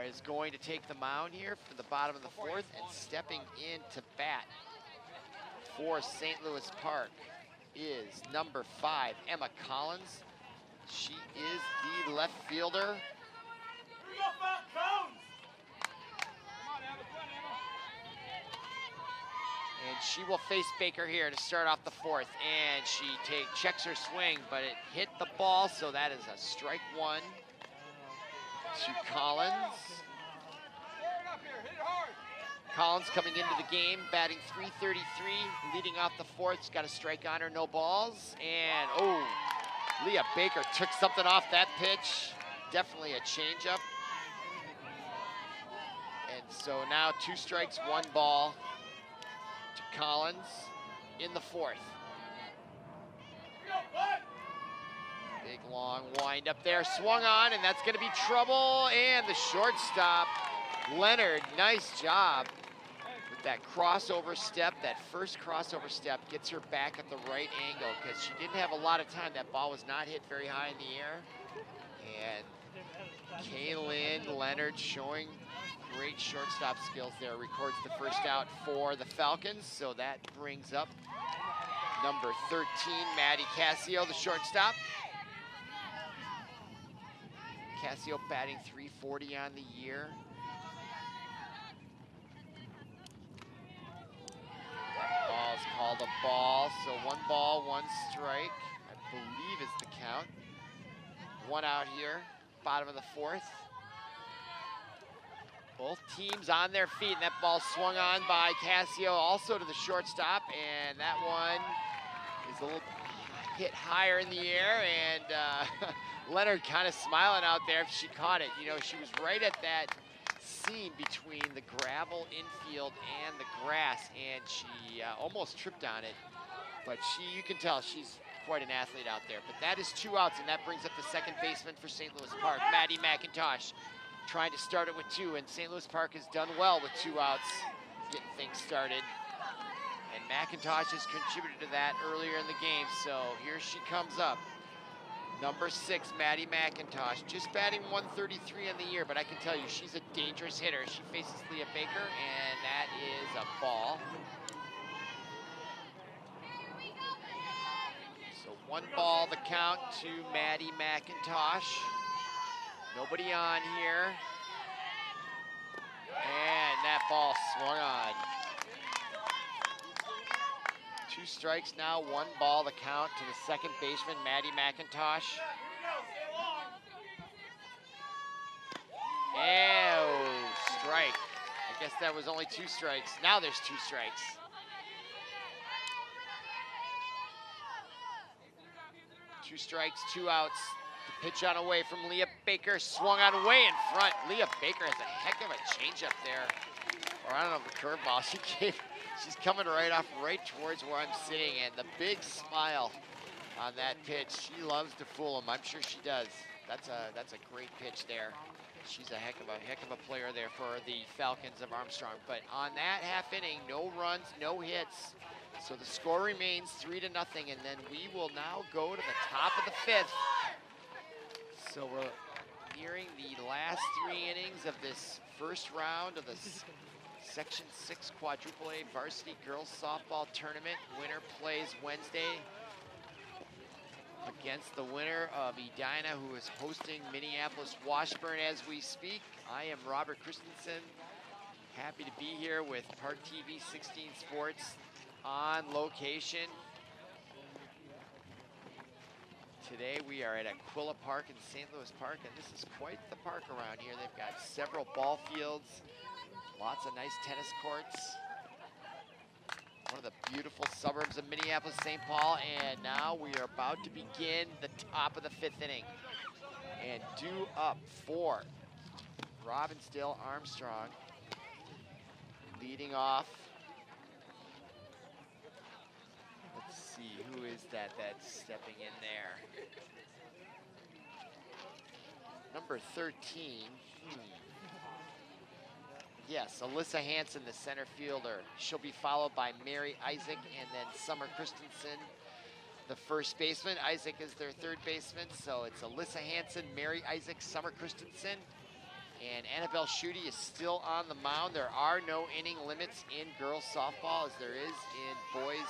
is going to take the mound here for the bottom of the 4th, and stepping in to bat for St. Louis Park is number 5, Emma Collins. She is the left fielder. And she will face Baker here to start off the 4th. And she checks her swing, but it hit the ball, so that is a strike 1 to Collins. Collins coming into the game, batting .333, leading off the 4th. She's got a strike on her, no balls. And, oh, Leah Baker took something off that pitch. Definitely a changeup. And so now 2 strikes, 1 ball to Collins in the 4th. Big long wind up there, swung on, and that's gonna be trouble. And the shortstop, Leonard, nice job with that crossover step. That first crossover step gets her back at the right angle because she didn't have a lot of time. That ball was not hit very high in the air. And Kaylin Leonard showing great shortstop skills there, records the first out for the Falcons. So that brings up number 13, Maddie Cassio, the shortstop. Cassio batting .340 on the year. Ball is called a ball, so 1 ball, 1 strike, I believe is the count. 1 out here, bottom of the 4th. Both teams on their feet, and that ball swung on by Cassio also to the shortstop, and that one is a little hit higher in the air, and Leonard kind of smiling out there if she caught it. You know, she was right at that seam between the gravel infield and the grass, and she almost tripped on it, but you can tell she's quite an athlete out there. But that is 2 outs, and that brings up the second baseman for St. Louis Park, Maddie McIntosh, trying to start it with 2, and St. Louis Park has done well with 2 outs, getting things started. And McIntosh has contributed to that earlier in the game, so here she comes up. Number 6, Maddie McIntosh, just batting .133 on the year, but I can tell you she's a dangerous hitter. She faces Leah Baker, and that is a ball. So 1 ball, the count to Maddie McIntosh. Nobody on here. And that ball swung on. 2 strikes now, 1 ball, the count to the second baseman, Maddie McIntosh. Oh, strike. I guess that was only 2 strikes. Now there's 2 strikes. Two strikes, 2 outs. The pitch on away from Leah Baker, swung on way in front. Leah Baker has a heck of a changeup there. Or I don't know if the curveball she gave. She's coming right towards where I'm sitting, and the big smile on that pitch. She loves to fool him. I'm sure she does. That's a great pitch there. She's a heck of a player there for the Falcons of Armstrong. But on that half inning, no runs, no hits. So the score remains 3-0, and then we will now go to the top of the 5th. So we're nearing the last 3 innings of this first round of the Section 6 Quadruple A Varsity Girls Softball Tournament. Winner plays Wednesday against the winner of Edina, who is hosting Minneapolis Washburn as we speak. I am Robert Christensen. Happy to be here with ParkTV 16 Sports on location. Today we are at Aquila Park in St. Louis Park, and this is quite the park around here. They've got several ball fields, lots of nice tennis courts. one of the beautiful suburbs of Minneapolis, St. Paul, and now we are about to begin the top of the 5th inning. And due up for Robbinsdale Armstrong, leading off. Let's see, who is that that's stepping in there? Number 13. Yes, Alyssa Hansen, the center fielder. She'll be followed by Mary Isaac and then Summer Christensen, the first baseman. Isaac is their third baseman, so it's Alyssa Hansen, Mary Isaac, Summer Christensen, and Annabelle Schutte is still on the mound. There are no inning limits in girls softball as there is in boys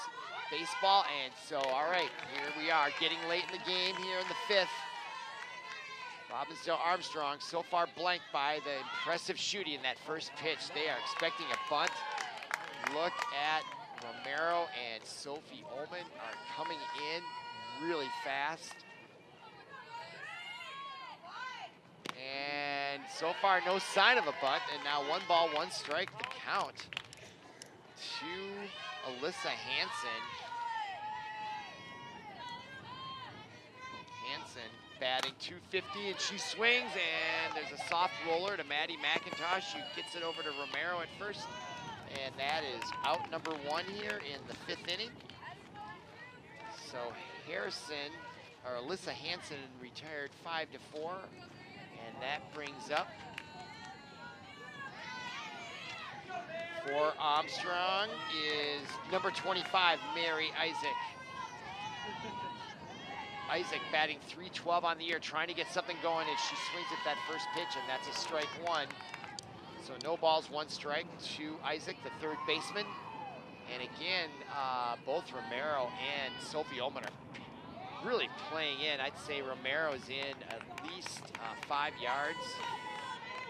baseball, and so, all right, here we are, getting late in the game here in the 5th. Robbinsdale Armstrong so far blanked by the impressive Schutte in that first pitch. They are expecting a bunt. Look at Romero and Sophie Ullman are coming in really fast. And so far no sign of a bunt, and now 1 ball, 1 strike, the count to Alyssa Hansen. Hansen batting .250, and she swings, and there's a soft roller to Maddie McIntosh, who gets it over to Romero at first, and that is out number 1 here in the 5th inning. So Harrison, or Alyssa Hansen, retired 5-4, and that brings up for Armstrong is number 25, Mary Isaac. Isaac batting .312 on the year, trying to get something going, and she swings at that first pitch, and that's a strike 1. So no balls, 1 strike to Isaac, the third baseman. And again, both Romero and Sophie Ullman are really playing in. I'd say Romero's in at least 5 yards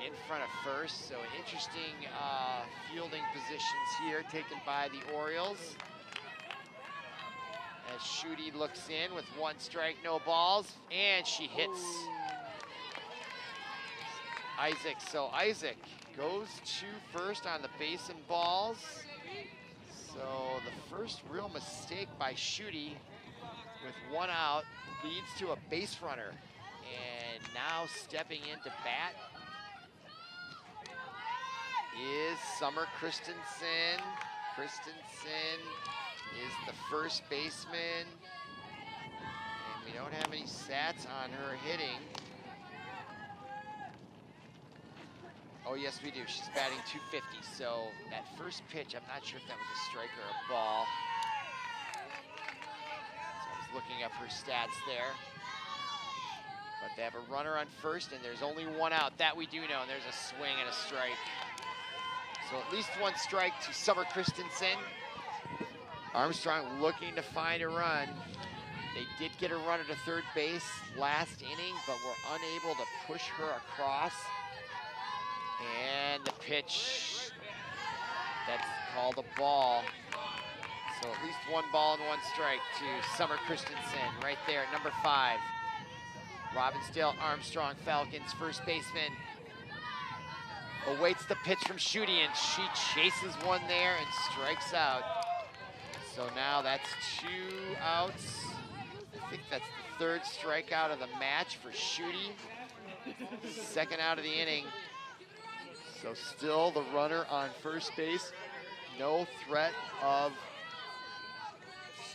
in front of first. So interesting fielding positions here taken by the Orioles. As Schutte looks in with 1 strike, no balls, and she hits Isaac. So Isaac goes to first on the base and balls. So the first real mistake by Schutte with 1 out leads to a base runner. And now stepping into bat is Summer Christensen. Christensen is the first baseman, and we don't have any stats on her hitting. Oh yes, we do. She's batting .250. So that first pitch, I'm not sure if that was a strike or a ball. So I was looking up her stats there. But they have a runner on first, and there's only 1 out. That we do know, and there's a swing and a strike. So at least 1 strike to Summer Christensen. Armstrong looking to find a run. They did get a runner to third base last inning, but were unable to push her across. And the pitch, that's called a ball. So at least 1 ball and 1 strike to Summer Christensen right there at number 5. Robbinsdale Armstrong, Falcons first baseman, awaits the pitch from Schutte, and she chases one there and strikes out. So now that's 2 outs. I think that's the 3rd strikeout of the match for Schutte. 2nd out of the inning. So still the runner on first base. No threat of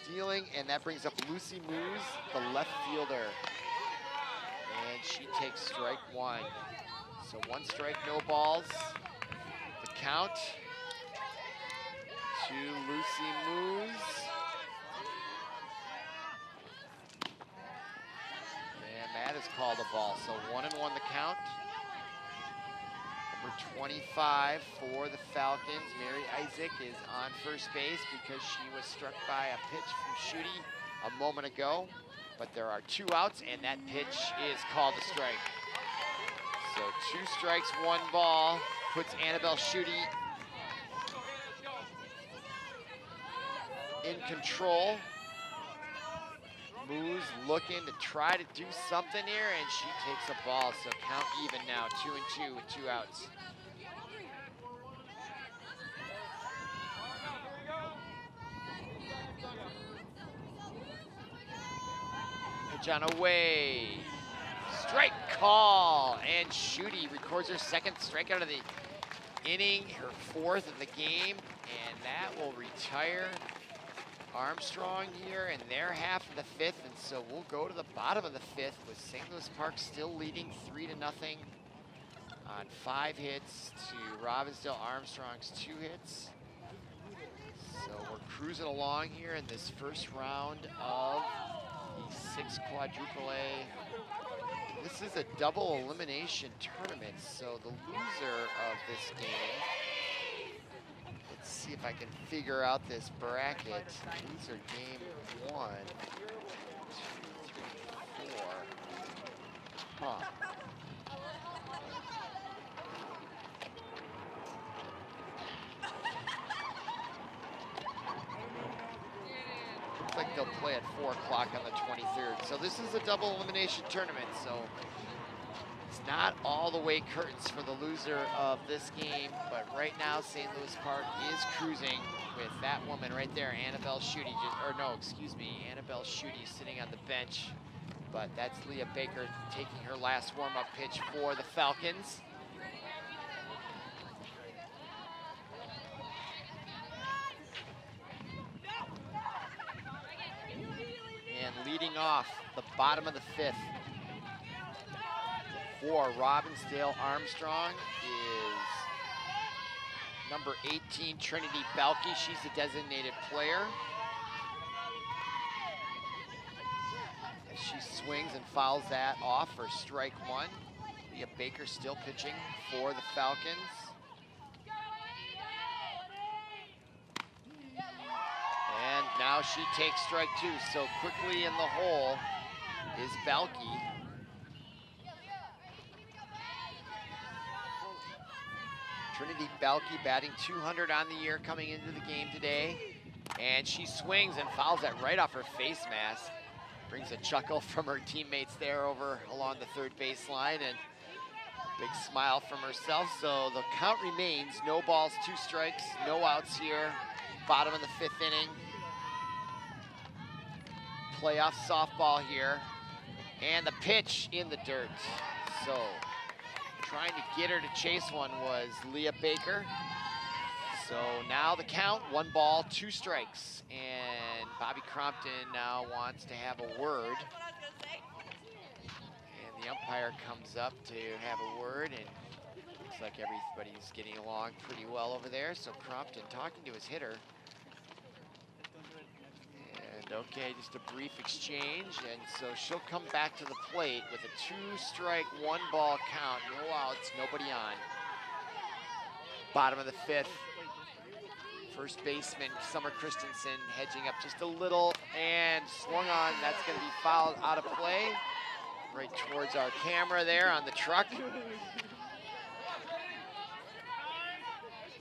stealing, and that brings up Lucy Moose, the left fielder. And she takes strike 1. So 1 strike, no balls. The count to Lucy Moose. And that is called a ball. So 1-1 the count. Number 25 for the Falcons, Mary Isaac, is on first base because she was struck by a pitch from Schutte a moment ago. But there are 2 outs, and that pitch is called a strike. So 2 strikes, 1 ball, puts Annabelle Schutte in control. Moose looking to try to do something here, and she takes a ball. So count even now, 2-2 with 2 outs. Pitch on away. Strike call. And Schutte records her second strikeout of the inning, her fourth of the game. And that will retire Armstrong here in their half of the fifth. And so we'll go to the bottom of the fifth with St. Louis Park still leading 3-0 on 5 hits to Robbinsdale Armstrong's 2 hits. So we're cruising along here in this first round of the 6 quadruple A. This is a double elimination tournament, so the loser of this game, let's see if I can figure out this bracket. Loser game 1, 2, 3, 4. Huh. Like they'll play at 4 o'clock on the 23rd. So this is a double elimination tournament. So it's not all the way curtains for the loser of this game. But right now, St. Louis Park is cruising with that woman right there, Annabelle Schutte. Annabelle Schutte sitting on the bench. But that's Leah Baker taking her last warm-up pitch for the Falcons. Leading off the bottom of the fifth for Robbinsdale Armstrong is number 18, Trinity Balke. She's a designated player. She swings and fouls that off for strike 1. Leah Baker still pitching for the Falcons. And now she takes strike 2. So quickly in the hole is Balke. Trinity Balke batting .200 on the year coming into the game today. And she swings and fouls that right off her face mask. Brings a chuckle from her teammates there over along the third baseline, and big smile from herself. So the count remains, no balls, 2 strikes, no outs here. Bottom of the 5th inning. Playoff softball here. And the pitch in the dirt. So trying to get her to chase one was Leah Baker. So now the count, 1 ball, 2 strikes. And Bobby Crompton now wants to have a word. And the umpire comes up to have a word, and looks like everybody's getting along pretty well over there. So Crompton talking to his hitter. And okay, just a brief exchange. And so she'll come back to the plate with a 2-strike, 1-ball count. No outs, nobody on. Bottom of the 5th. First baseman Summer Christensen hedging up just a little and swung on. That's going to be fouled out of play. Right towards our camera there on the truck.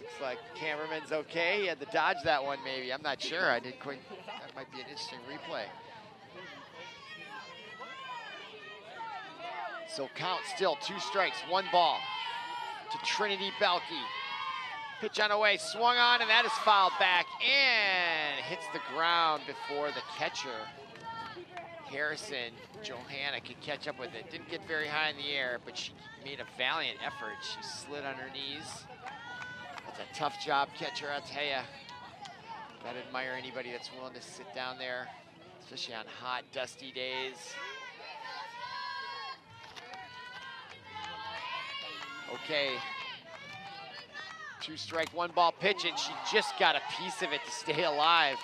Looks like cameraman's okay. He had to dodge that one maybe. I'm not sure. I didn't quite. That might be an interesting replay. So count still 2 strikes, 1 ball to Trinity Balke. Pitch on away, swung on, and that is fouled back and hits the ground before the catcher. Harrison, Johanna could catch up with it. Didn't get very high in the air, but she made a valiant effort. She slid on her knees. That's a tough job, catcher, I'll tell you. Gotta admire anybody that's willing to sit down there, especially on hot, dusty days. Okay. 2-strike, 1-ball pitch, and she just got a piece of it to stay alive.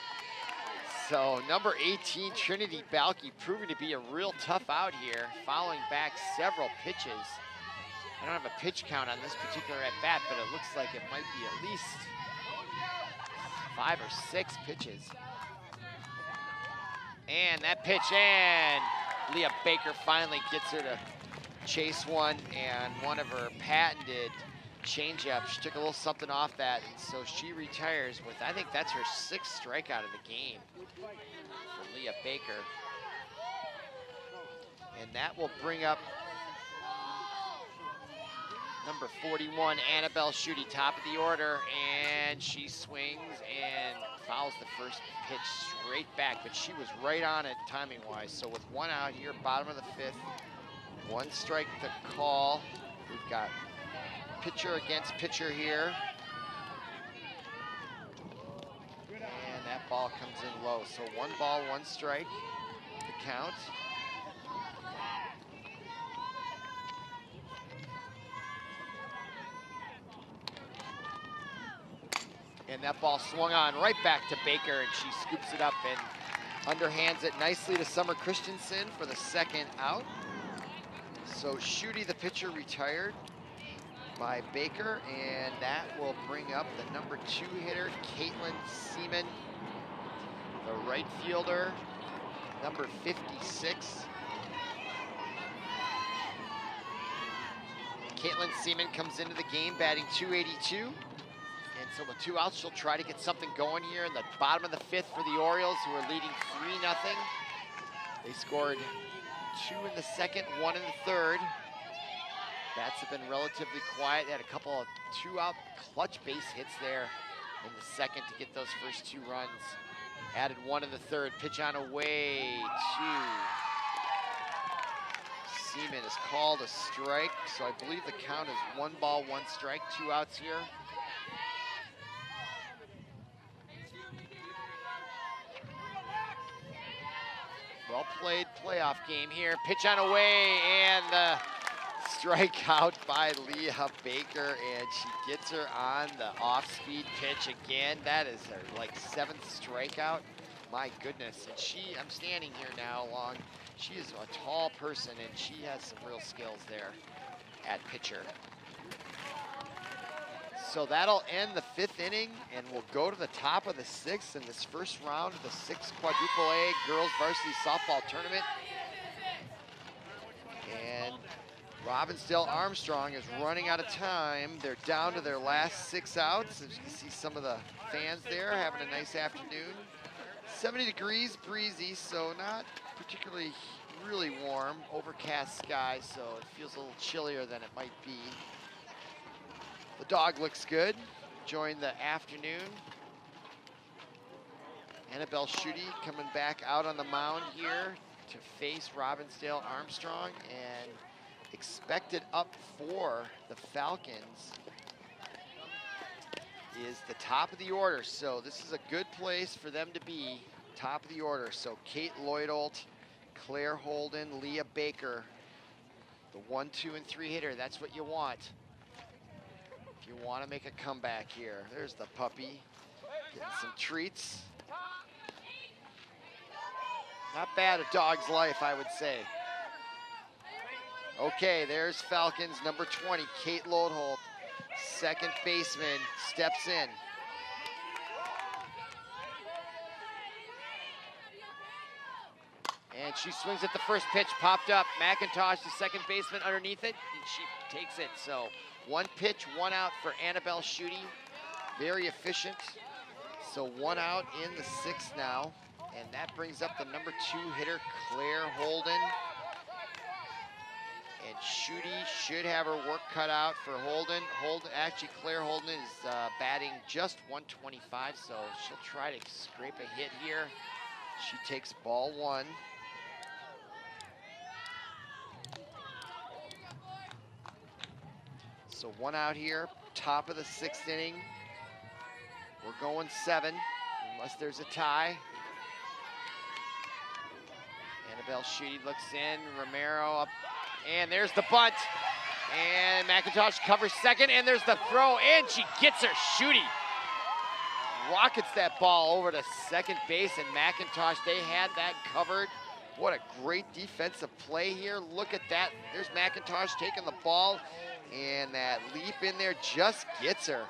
So number 18, Trinity Balke, proving to be a real tough out here, fouling back several pitches. I don't have a pitch count on this particular at-bat, but it looks like it might be at least 5 or 6 pitches. And that pitch, and Leah Baker finally gets her to chase one, and one of her patented changeup. She took a little something off that, and so she retires with, I think that's her 6th strikeout of the game for Leah Baker. And that will bring up number 41, Annabelle Schutte, top of the order, and she swings and fouls the first pitch straight back, but she was right on it timing-wise. So with 1 out here, bottom of the 5th, 1 strike to call. We've got pitcher against pitcher here. And that ball comes in low. So 1 ball, 1 strike, the count. And that ball swung on right back to Baker, and she scoops it up and underhands it nicely to Summer Christensen for the 2nd out. So Schutte, the pitcher, retired by Baker, and that will bring up the number 2 hitter, Caitlin Seaman, the right fielder, number 56. Caitlin Seaman comes into the game batting .282. And so with 2 outs, she'll try to get something going here in the bottom of the 5th for the Orioles, who are leading 3-0. They scored 2 in the 2nd, 1 in the 3rd. Bats have been relatively quiet. They had a couple of 2-out clutch base hits there in the 2nd to get those first 2 runs. Added 1 in the 3rd. Pitch on away to Seaman is called a strike. So I believe the count is 1 ball, 1 strike, 2 outs here. Well played playoff game here. Pitch on away, and the strikeout by Leah Baker, and she gets her on the off-speed pitch again. That is her like 7th strikeout. My goodness. And I'm standing here now along. She is a tall person, and she has some real skills there at pitcher. So that'll end the 5th inning, and we'll go to the top of the 6th in this first round of the 6th Quadruple A Girls Varsity Softball Tournament. And Robbinsdale Armstrong is running out of time. They're down to their last 6 outs. As you can see, some of the fans there having a nice afternoon. 70 degrees, breezy, so not particularly really warm. Overcast skies, so it feels a little chillier than it might be. The dog looks good, enjoying the afternoon. Annabelle Schutte coming back out on the mound here to face Robbinsdale Armstrong, and expected up for the Falcons is the top of the order. So this is a good place for them to be, top of the order. So Kate Lloyd-Olt, Claire Holden, Leah Baker, the 1, 2, and 3 hitter. That's what you want. You want to make a comeback here. There's the puppy getting some treats. Not bad a dog's life, I would say. Okay, there's Falcons number 20, Kate Lloyd-Olt, 2nd baseman, steps in. And she swings at the first pitch, popped up. McIntosh, the 2nd baseman, underneath it, and she takes it. So 1 pitch, 1 out for Annabelle Schutte. Very efficient. So 1 out in the 6th now. And that brings up the number 2 hitter, Claire Holden. And Schutte should have her work cut out for Holden. Actually, Claire Holden is batting just 125, so she'll try to scrape a hit here. She takes ball 1. So 1 out here, top of the 6th inning. We're going 7, unless there's a tie. Annabelle Schutte looks in, Romero up, and there's the bunt. And McIntosh covers 2nd, and there's the throw, and she gets her. Schutte rockets that ball over to 2nd base, and McIntosh, they had that covered. What a great defensive play here. Look at that. There's McIntosh taking the ball, and that leap in there just gets her.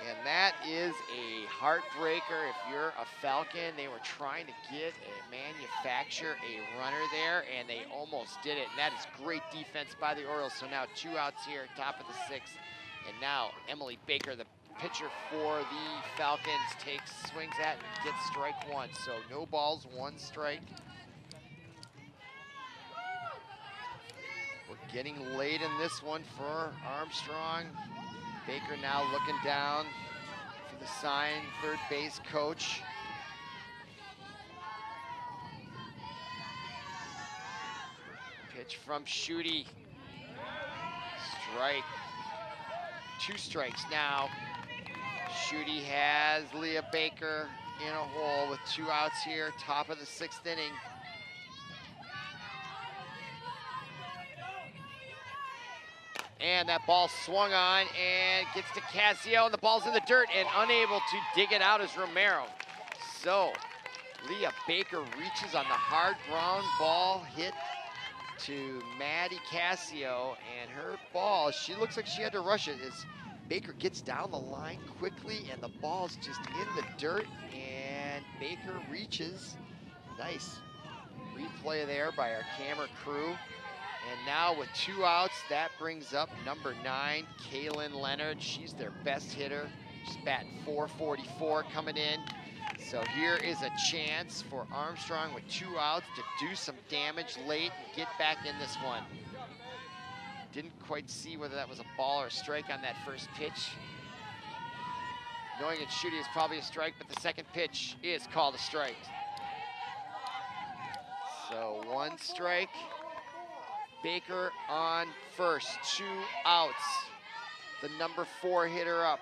And that is a heartbreaker if you're a Falcon. They were trying to manufacture a runner there, and they almost did it. And that is great defense by the Orioles. So now 2 outs here, top of the 6th. And now Emily Baker, the pitcher for the Falcons, swings at and gets strike 1. So no balls, 1 strike. We're getting late in this one for Armstrong. Baker now looking down for the sign, third base coach. Pitch from Schutte. Strike. 2 strikes now. Schutte has Leah Baker in a hole with 2 outs here, top of the 6th inning. And that ball swung on and gets to Casio, and the ball's in the dirt and unable to dig it out is Romero. So Leah Baker reaches on the hard ground ball hit to Maddie Casio, and her ball, she looks like she had to rush it as Baker gets down the line quickly, and the ball's just in the dirt, and Baker reaches. Nice replay there by our camera crew. And now with 2 outs, that brings up number 9, Kaylin Leonard. She's their best hitter. She's batting .444 coming in. So here is a chance for Armstrong with 2 outs to do some damage late and get back in this one. Didn't quite see whether that was a ball or a strike on that first pitch. Knowing it's Schutte is probably a strike, but the second pitch is called a strike. So 1 strike. Baker on first, 2 outs. The number 4 hitter up.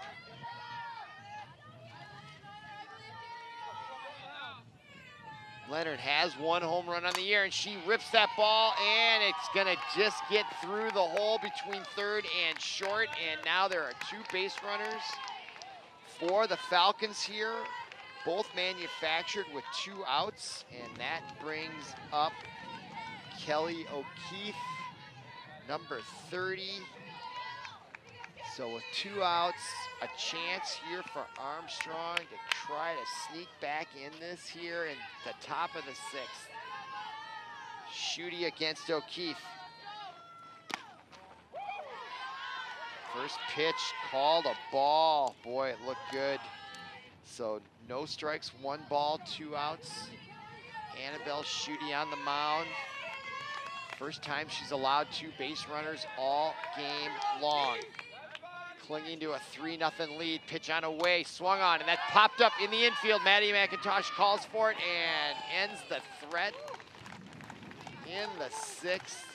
Leonard has 1 home run on the year, and she rips that ball, and it's gonna just get through the hole between third and short, and now there are 2 base runners for the Falcons here, both manufactured with 2 outs, and that brings up Kelly O'Keefe, number 30. So with 2 outs, a chance here for Armstrong to try to sneak back in this here in the top of the 6th. Schutte against O'Keefe. First pitch called a ball. Boy, it looked good. So no strikes, 1 ball, 2 outs. Annabelle Schutte on the mound. First time she's allowed 2 base runners all game long. Clinging to a 3-0 lead, pitch on away, swung on, and that popped up in the infield. Maddie McIntosh calls for it and ends the threat in the 6th.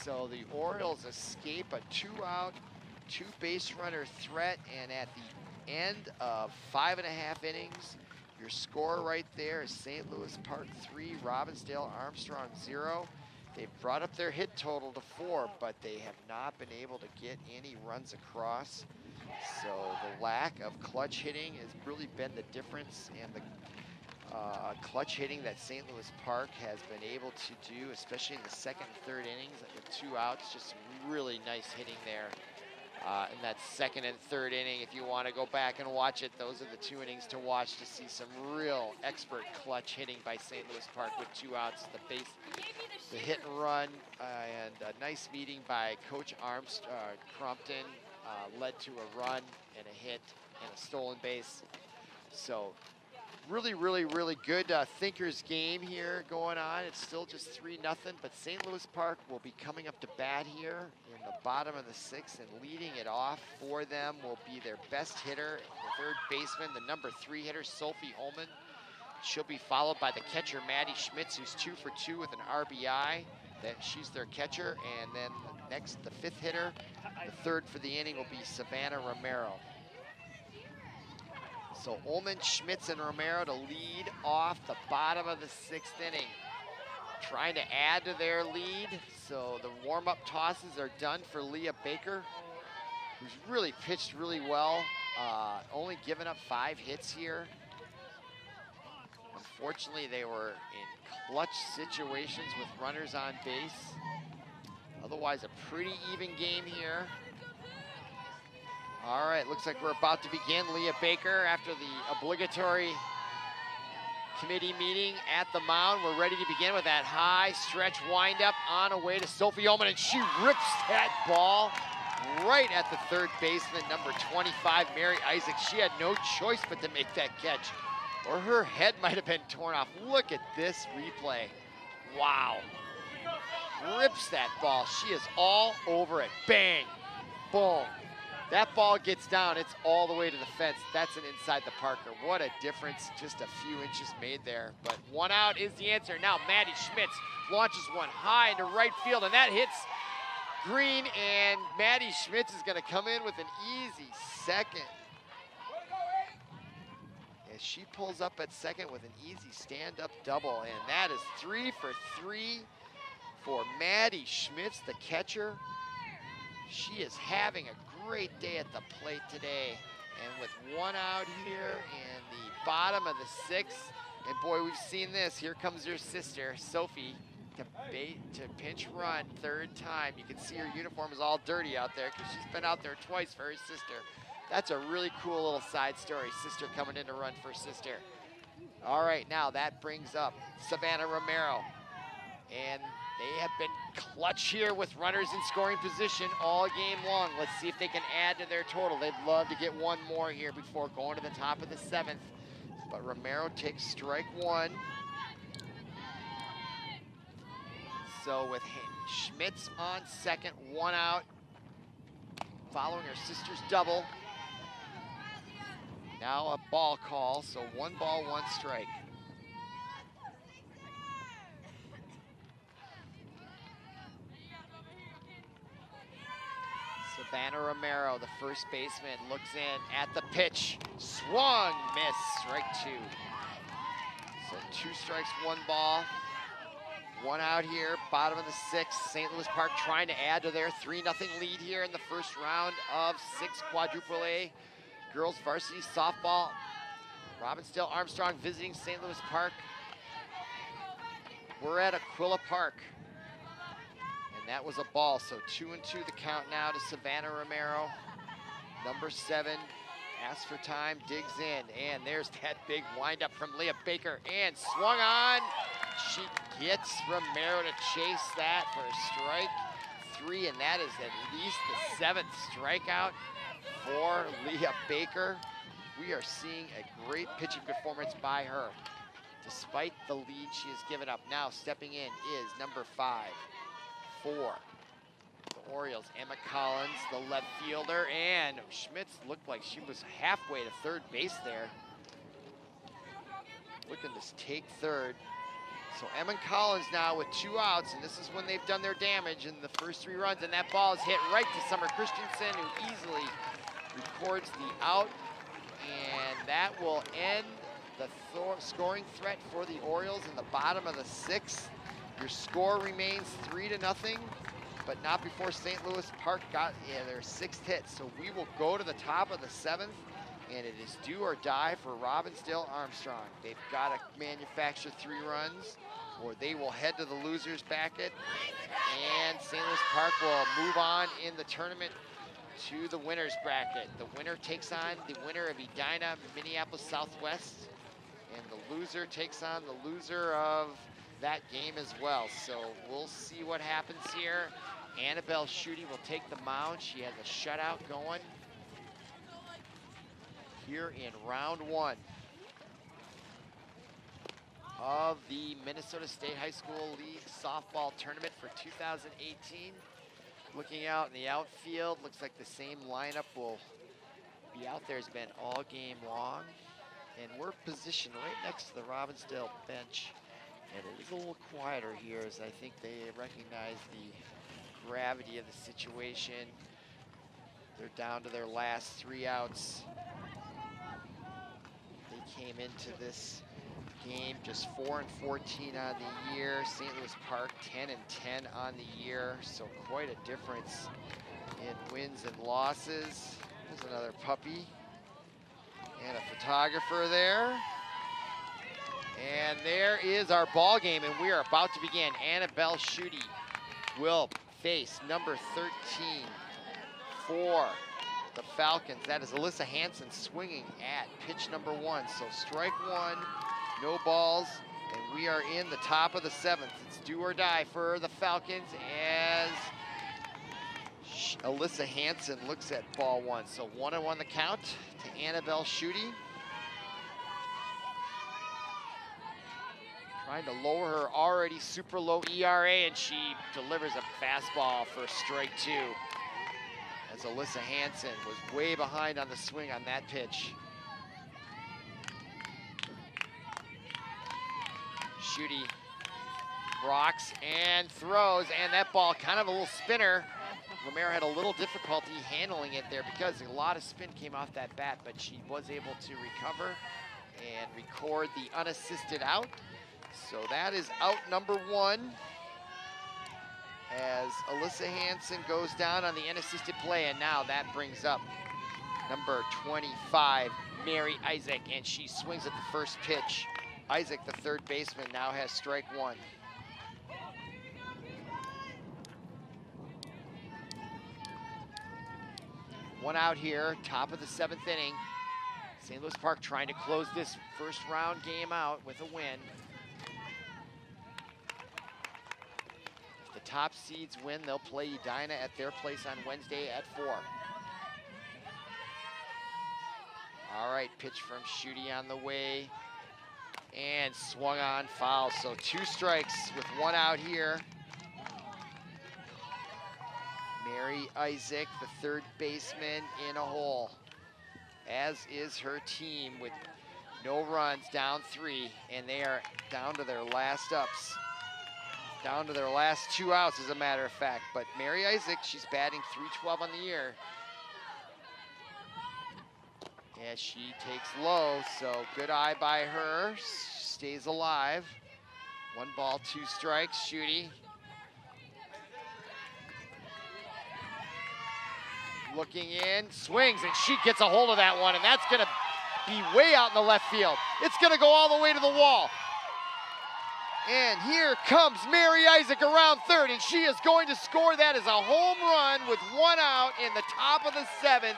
So the Orioles escape a 2-out, 2 base runner threat, and at the end of 5.5 innings, your score right there is St. Louis Park 3, Robbinsdale Armstrong 0. They've brought up their hit total to 4, but they have not been able to get any runs across. So the lack of clutch hitting has really been the difference, and the clutch hitting that St. Louis Park has been able to do, especially in the 2nd and 3rd innings with 2 outs, just some really nice hitting there. In that 2nd and 3rd inning, if you want to go back and watch it, those are the 2 innings to watch to see some real expert clutch hitting by St. Louis Park with 2 outs. The hit and run, and a nice meeting by Coach Crompton led to a run and a hit and a stolen base. So really, really, really good thinkers game here going on. It's still just 3-0, but St. Louis Park will be coming up to bat here in the bottom of the 6th, and leading it off for them will be their best hitter, the 3rd baseman, the number 3 hitter, Sophie Ullman. She'll be followed by the catcher, Maddie Schmitz, who's 2 for 2 with an RBI. She's their catcher, and then next, the 5th hitter, the 3rd for the inning will be Savannah Romero. So Ullman, Schmitz, and Romero to lead off the bottom of the 6th inning. Trying to add to their lead. So the warm-up tosses are done for Leah Baker, who's really pitched really well. Only given up 5 hits here. Unfortunately, they were in clutch situations with runners on base. Otherwise, a pretty even game here. All right, looks like we're about to begin. Leah Baker, after the obligatory committee meeting at the mound, we're ready to begin with that high stretch windup on away to Sophie Ullman, and she rips that ball right at the 3rd baseman, number 25, Mary Isaac. She had no choice but to make that catch, or her head might have been torn off. Look at this replay. Wow. Rips that ball. She is all over it. Bang. Boom. That ball gets down, it's all the way to the fence. That's an inside the Parker. What a difference just a few inches made there. But 1 out is the answer. Now Maddie Schmitz launches one high into right field, and that hits green, and Maddie Schmitz is gonna come in with an easy second. As she pulls up at second with an easy stand-up double, and that is 3 for 3 for Maddie Schmitz, the catcher. She is having a great day at the plate today. And with 1 out here in the bottom of the 6th, and boy, we've seen this. Here comes her sister, Sophie, to pinch run 3rd time. You can see her uniform is all dirty out there because she's been out there twice for her sister. That's a really cool little side story. Sister coming in to run for sister. All right, now that brings up Savannah Romero. And they have been clutch here with runners in scoring position all game long. Let's see if they can add to their total. They'd love to get 1 more here before going to the top of the 7th. But Romero takes strike 1. So with Schmitz on second, 1 out, following her sister's double. Now a ball call, so 1 ball, 1 strike. Savannah Romero, the first baseman, looks in at the pitch. Swung, miss, strike 2. So 2 strikes, 1 ball. 1 out here, bottom of the 6th. St. Louis Park trying to add to their 3-0 lead here in the first round of 6 quadruple A girls varsity softball. Robbinsdale Armstrong visiting St. Louis Park. We're at Aquila Park. And that was a ball, so 2-2 the count now to Savannah Romero. Number 7 asks for time, digs in, and there's that big windup from Leah Baker, and swung on. She gets Romero to chase that for a strike 3, and that is at least the 7th strikeout for Leah Baker. We are seeing a great pitching performance by her, despite the lead she has given up. Now stepping in is number 5 for the Orioles, Emma Collins, the left fielder, and Schmitz looked like she was halfway to 3rd base there. Looking to take 3rd. So Emma Collins now with 2 outs, and this is when they've done their damage in the first 3 runs, and that ball is hit right to Summer Christensen, who easily records the out, and that will end the scoring threat for the Orioles in the bottom of the 6th. Your score remains 3-0, but not before St. Louis Park got their 6th hit. So we will go to the top of the 7th, and it is do or die for Robbinsdale Armstrong. They've got to manufacture 3 runs, or they will head to the loser's bracket, and St. Louis Park will move on in the tournament to the winner's bracket. The winner takes on the winner of Edina, Minneapolis Southwest, and the loser takes on the loser of that game as well. So we'll see what happens here. Annabelle Schutte will take the mound. She has a shutout going here in round 1 of the Minnesota State High School League Softball Tournament for 2018. Looking out in the outfield, looks like the same lineup will be out there as been all game long. And we're positioned right next to the Robbinsdale bench. And it is a little quieter here, as I think they recognize the gravity of the situation. They're down to their last 3 outs. They came into this game just 4-14 on the year. St. Louis Park 10-10 on the year, so quite a difference in wins and losses. There's another puppy and a photographer there. And there is our ball game, and we are about to begin. Annabelle Schutte will face number 13 for the Falcons. That is Alyssa Hansen swinging at pitch number 1. So strike 1, no balls, and we are in the top of the 7th. It's do or die for the Falcons as Alyssa Hansen looks at ball 1. So 1-1 the count to Annabelle Schutte. Trying to lower her already super low ERA, and she delivers a fastball for strike 2. as Alyssa Hansen was way behind on the swing on that pitch. Schutte rocks and throws, and that ball kind of a little spinner. Romero had a little difficulty handling it there because a lot of spin came off that bat, but she was able to recover and record the unassisted out. So that is out number 1 as Alyssa Hansen goes down on the unassisted play, and now that brings up number 25, Mary Isaac, and she swings at the first pitch. Isaac, the third baseman, now has strike 1. One out here, top of the 7th inning. St. Louis Park trying to close this first round game out with a win. If the top seeds win, they'll play Edina at their place on Wednesday at 4. All right, pitch from Schutte on the way. And swung on, foul. So 2 strikes with 1 out here. Mary Isaac, the third baseman, in a hole, as is her team with no runs, down 3, and they are down to their last ups. Down to their last 2 outs, as a matter of fact. But Mary Isaac, she's batting .312 on the year. As she takes low, so good eye by her, stays alive. 1 ball, 2 strikes, Schutte. Looking in, swings, and she gets a hold of that one, and that's gonna be way out in the left field. It's gonna go all the way to the wall. And here comes Mary Isaac around third, and she is going to score. That is a home run with 1 out in the top of the 7th,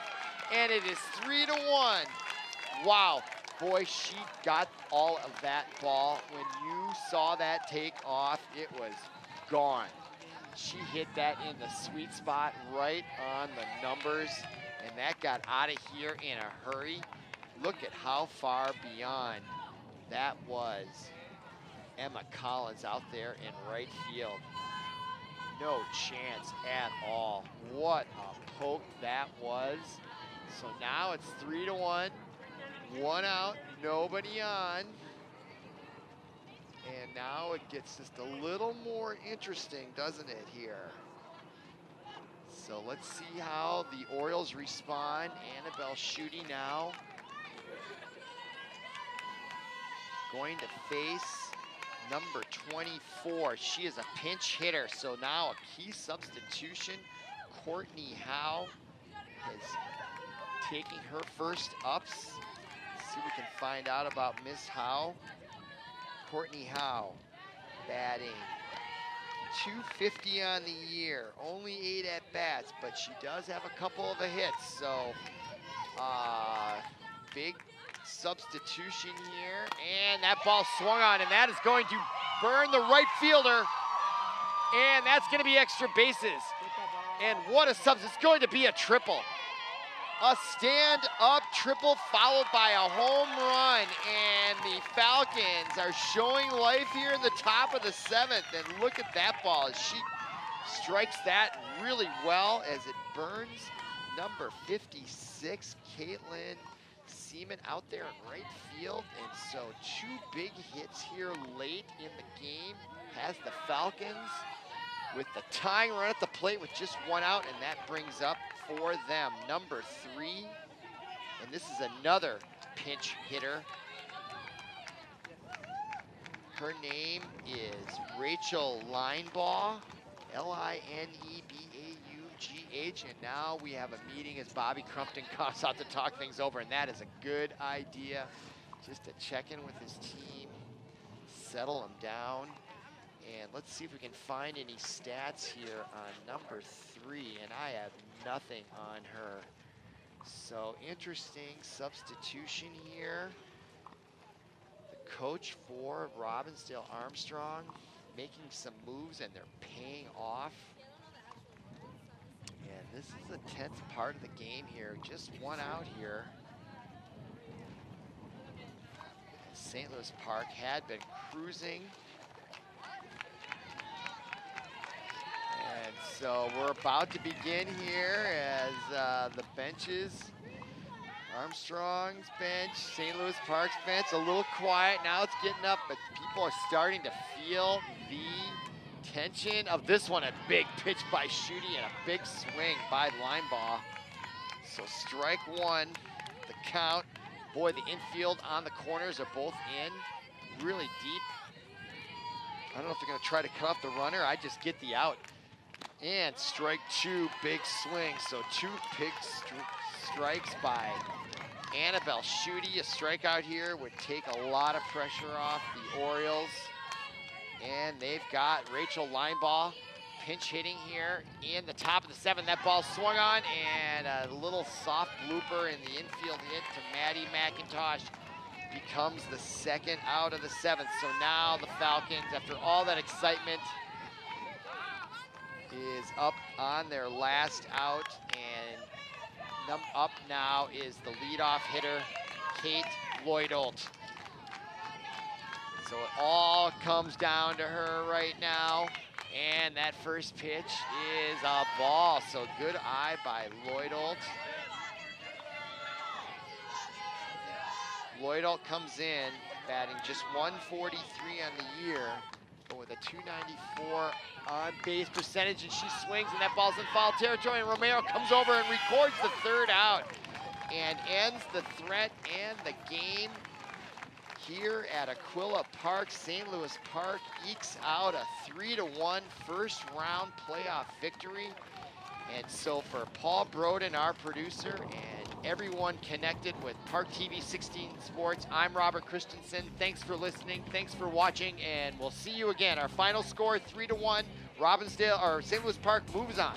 and it is 3-1. Wow, boy, she got all of that ball. When you saw that take off, it was gone. She hit that in the sweet spot, right on the numbers, and that got out of here in a hurry. Look at how far beyond that was. Emma Collins out there in right field. No chance at all. What a poke that was. So now it's 3-1, 1 out, nobody on. And now it gets just a little more interesting, doesn't it, here? So let's see how the Orioles respond. Annabelle Schutte now going to face number 24. She is a pinch hitter, so now a key substitution. Courtney Howe is taking her first ups. Let's see if we can find out about Miss Howe. Courtney Howe batting .250 on the year, only 8 at-bats, but she does have a couple of hits, so big substitution here, and that ball swung on, and that is going to burn the right fielder, and that's going to be extra bases. And what a sub, it's going to be a triple. A stand-up triple followed by a home run, and the Falcons are showing life here in the top of the 7th. And look at that ball as she strikes that really well as it burns number 56, Caitlin Seaman, out there in right field. And so 2 big hits here late in the game has the Falcons with the tying run at the plate with just 1 out, and that brings up for them number 3, and this is another pinch hitter. Her name is Rachel Linebaugh, Linebaugh, and now we have a meeting as Bobby Crumpton comes out to talk things over, and that is a good idea, just to check in with his team, settle them down. And let's see if we can find any stats here on number 3, and I have nothing on her. So interesting substitution here. The coach for Robbinsdale Armstrong making some moves, and they're paying off. And this is the 10th part of the game here, just 1 out here. St. Louis Park had been cruising. And so we're about to begin here as the benches, Armstrong's bench, St. Louis Park's bench, a little quiet. Now it's getting up, but people are starting to feel the tension of this one. A big pitch by Schutte and a big swing by Linebaugh. So strike one, the count. Boy, the infield on the corners are both in, really deep. I don't know if they're gonna try to cut off the runner. I just get the out. And strike two, big swing. So two big strikes by Annabelle Schutte. A strikeout here would take a lot of pressure off the Orioles. And they've got Rachel Linebaugh pinch hitting here in the top of the seventh. That ball swung on, and a little soft blooper in the infield hit to Maddie McIntosh becomes the second out of the seventh. So now the Falcons, after all that excitement, is up on their last out, and up now is the leadoff hitter, Kate Lloyd-Olt. So it all comes down to her right now, and that first pitch is a ball. So good eye by Lloyd-Olt. Lloyd-Olt comes in batting just 143 on the year, but with a 294 on base percentage, and she swings, and that ball's in foul territory, and Romero comes over and records the third out and ends the threat and the game here at Aquila Park. St. Louis Park ekes out a 3-1 first round playoff victory. And so for Paul Broden, our producer, and everyone connected with ParkTV 16 Sports, I'm Robert Christensen. Thanks for listening, thanks for watching, and we'll see you again. Our final score, 3-1, Robbinsdale, or St. Louis Park moves on.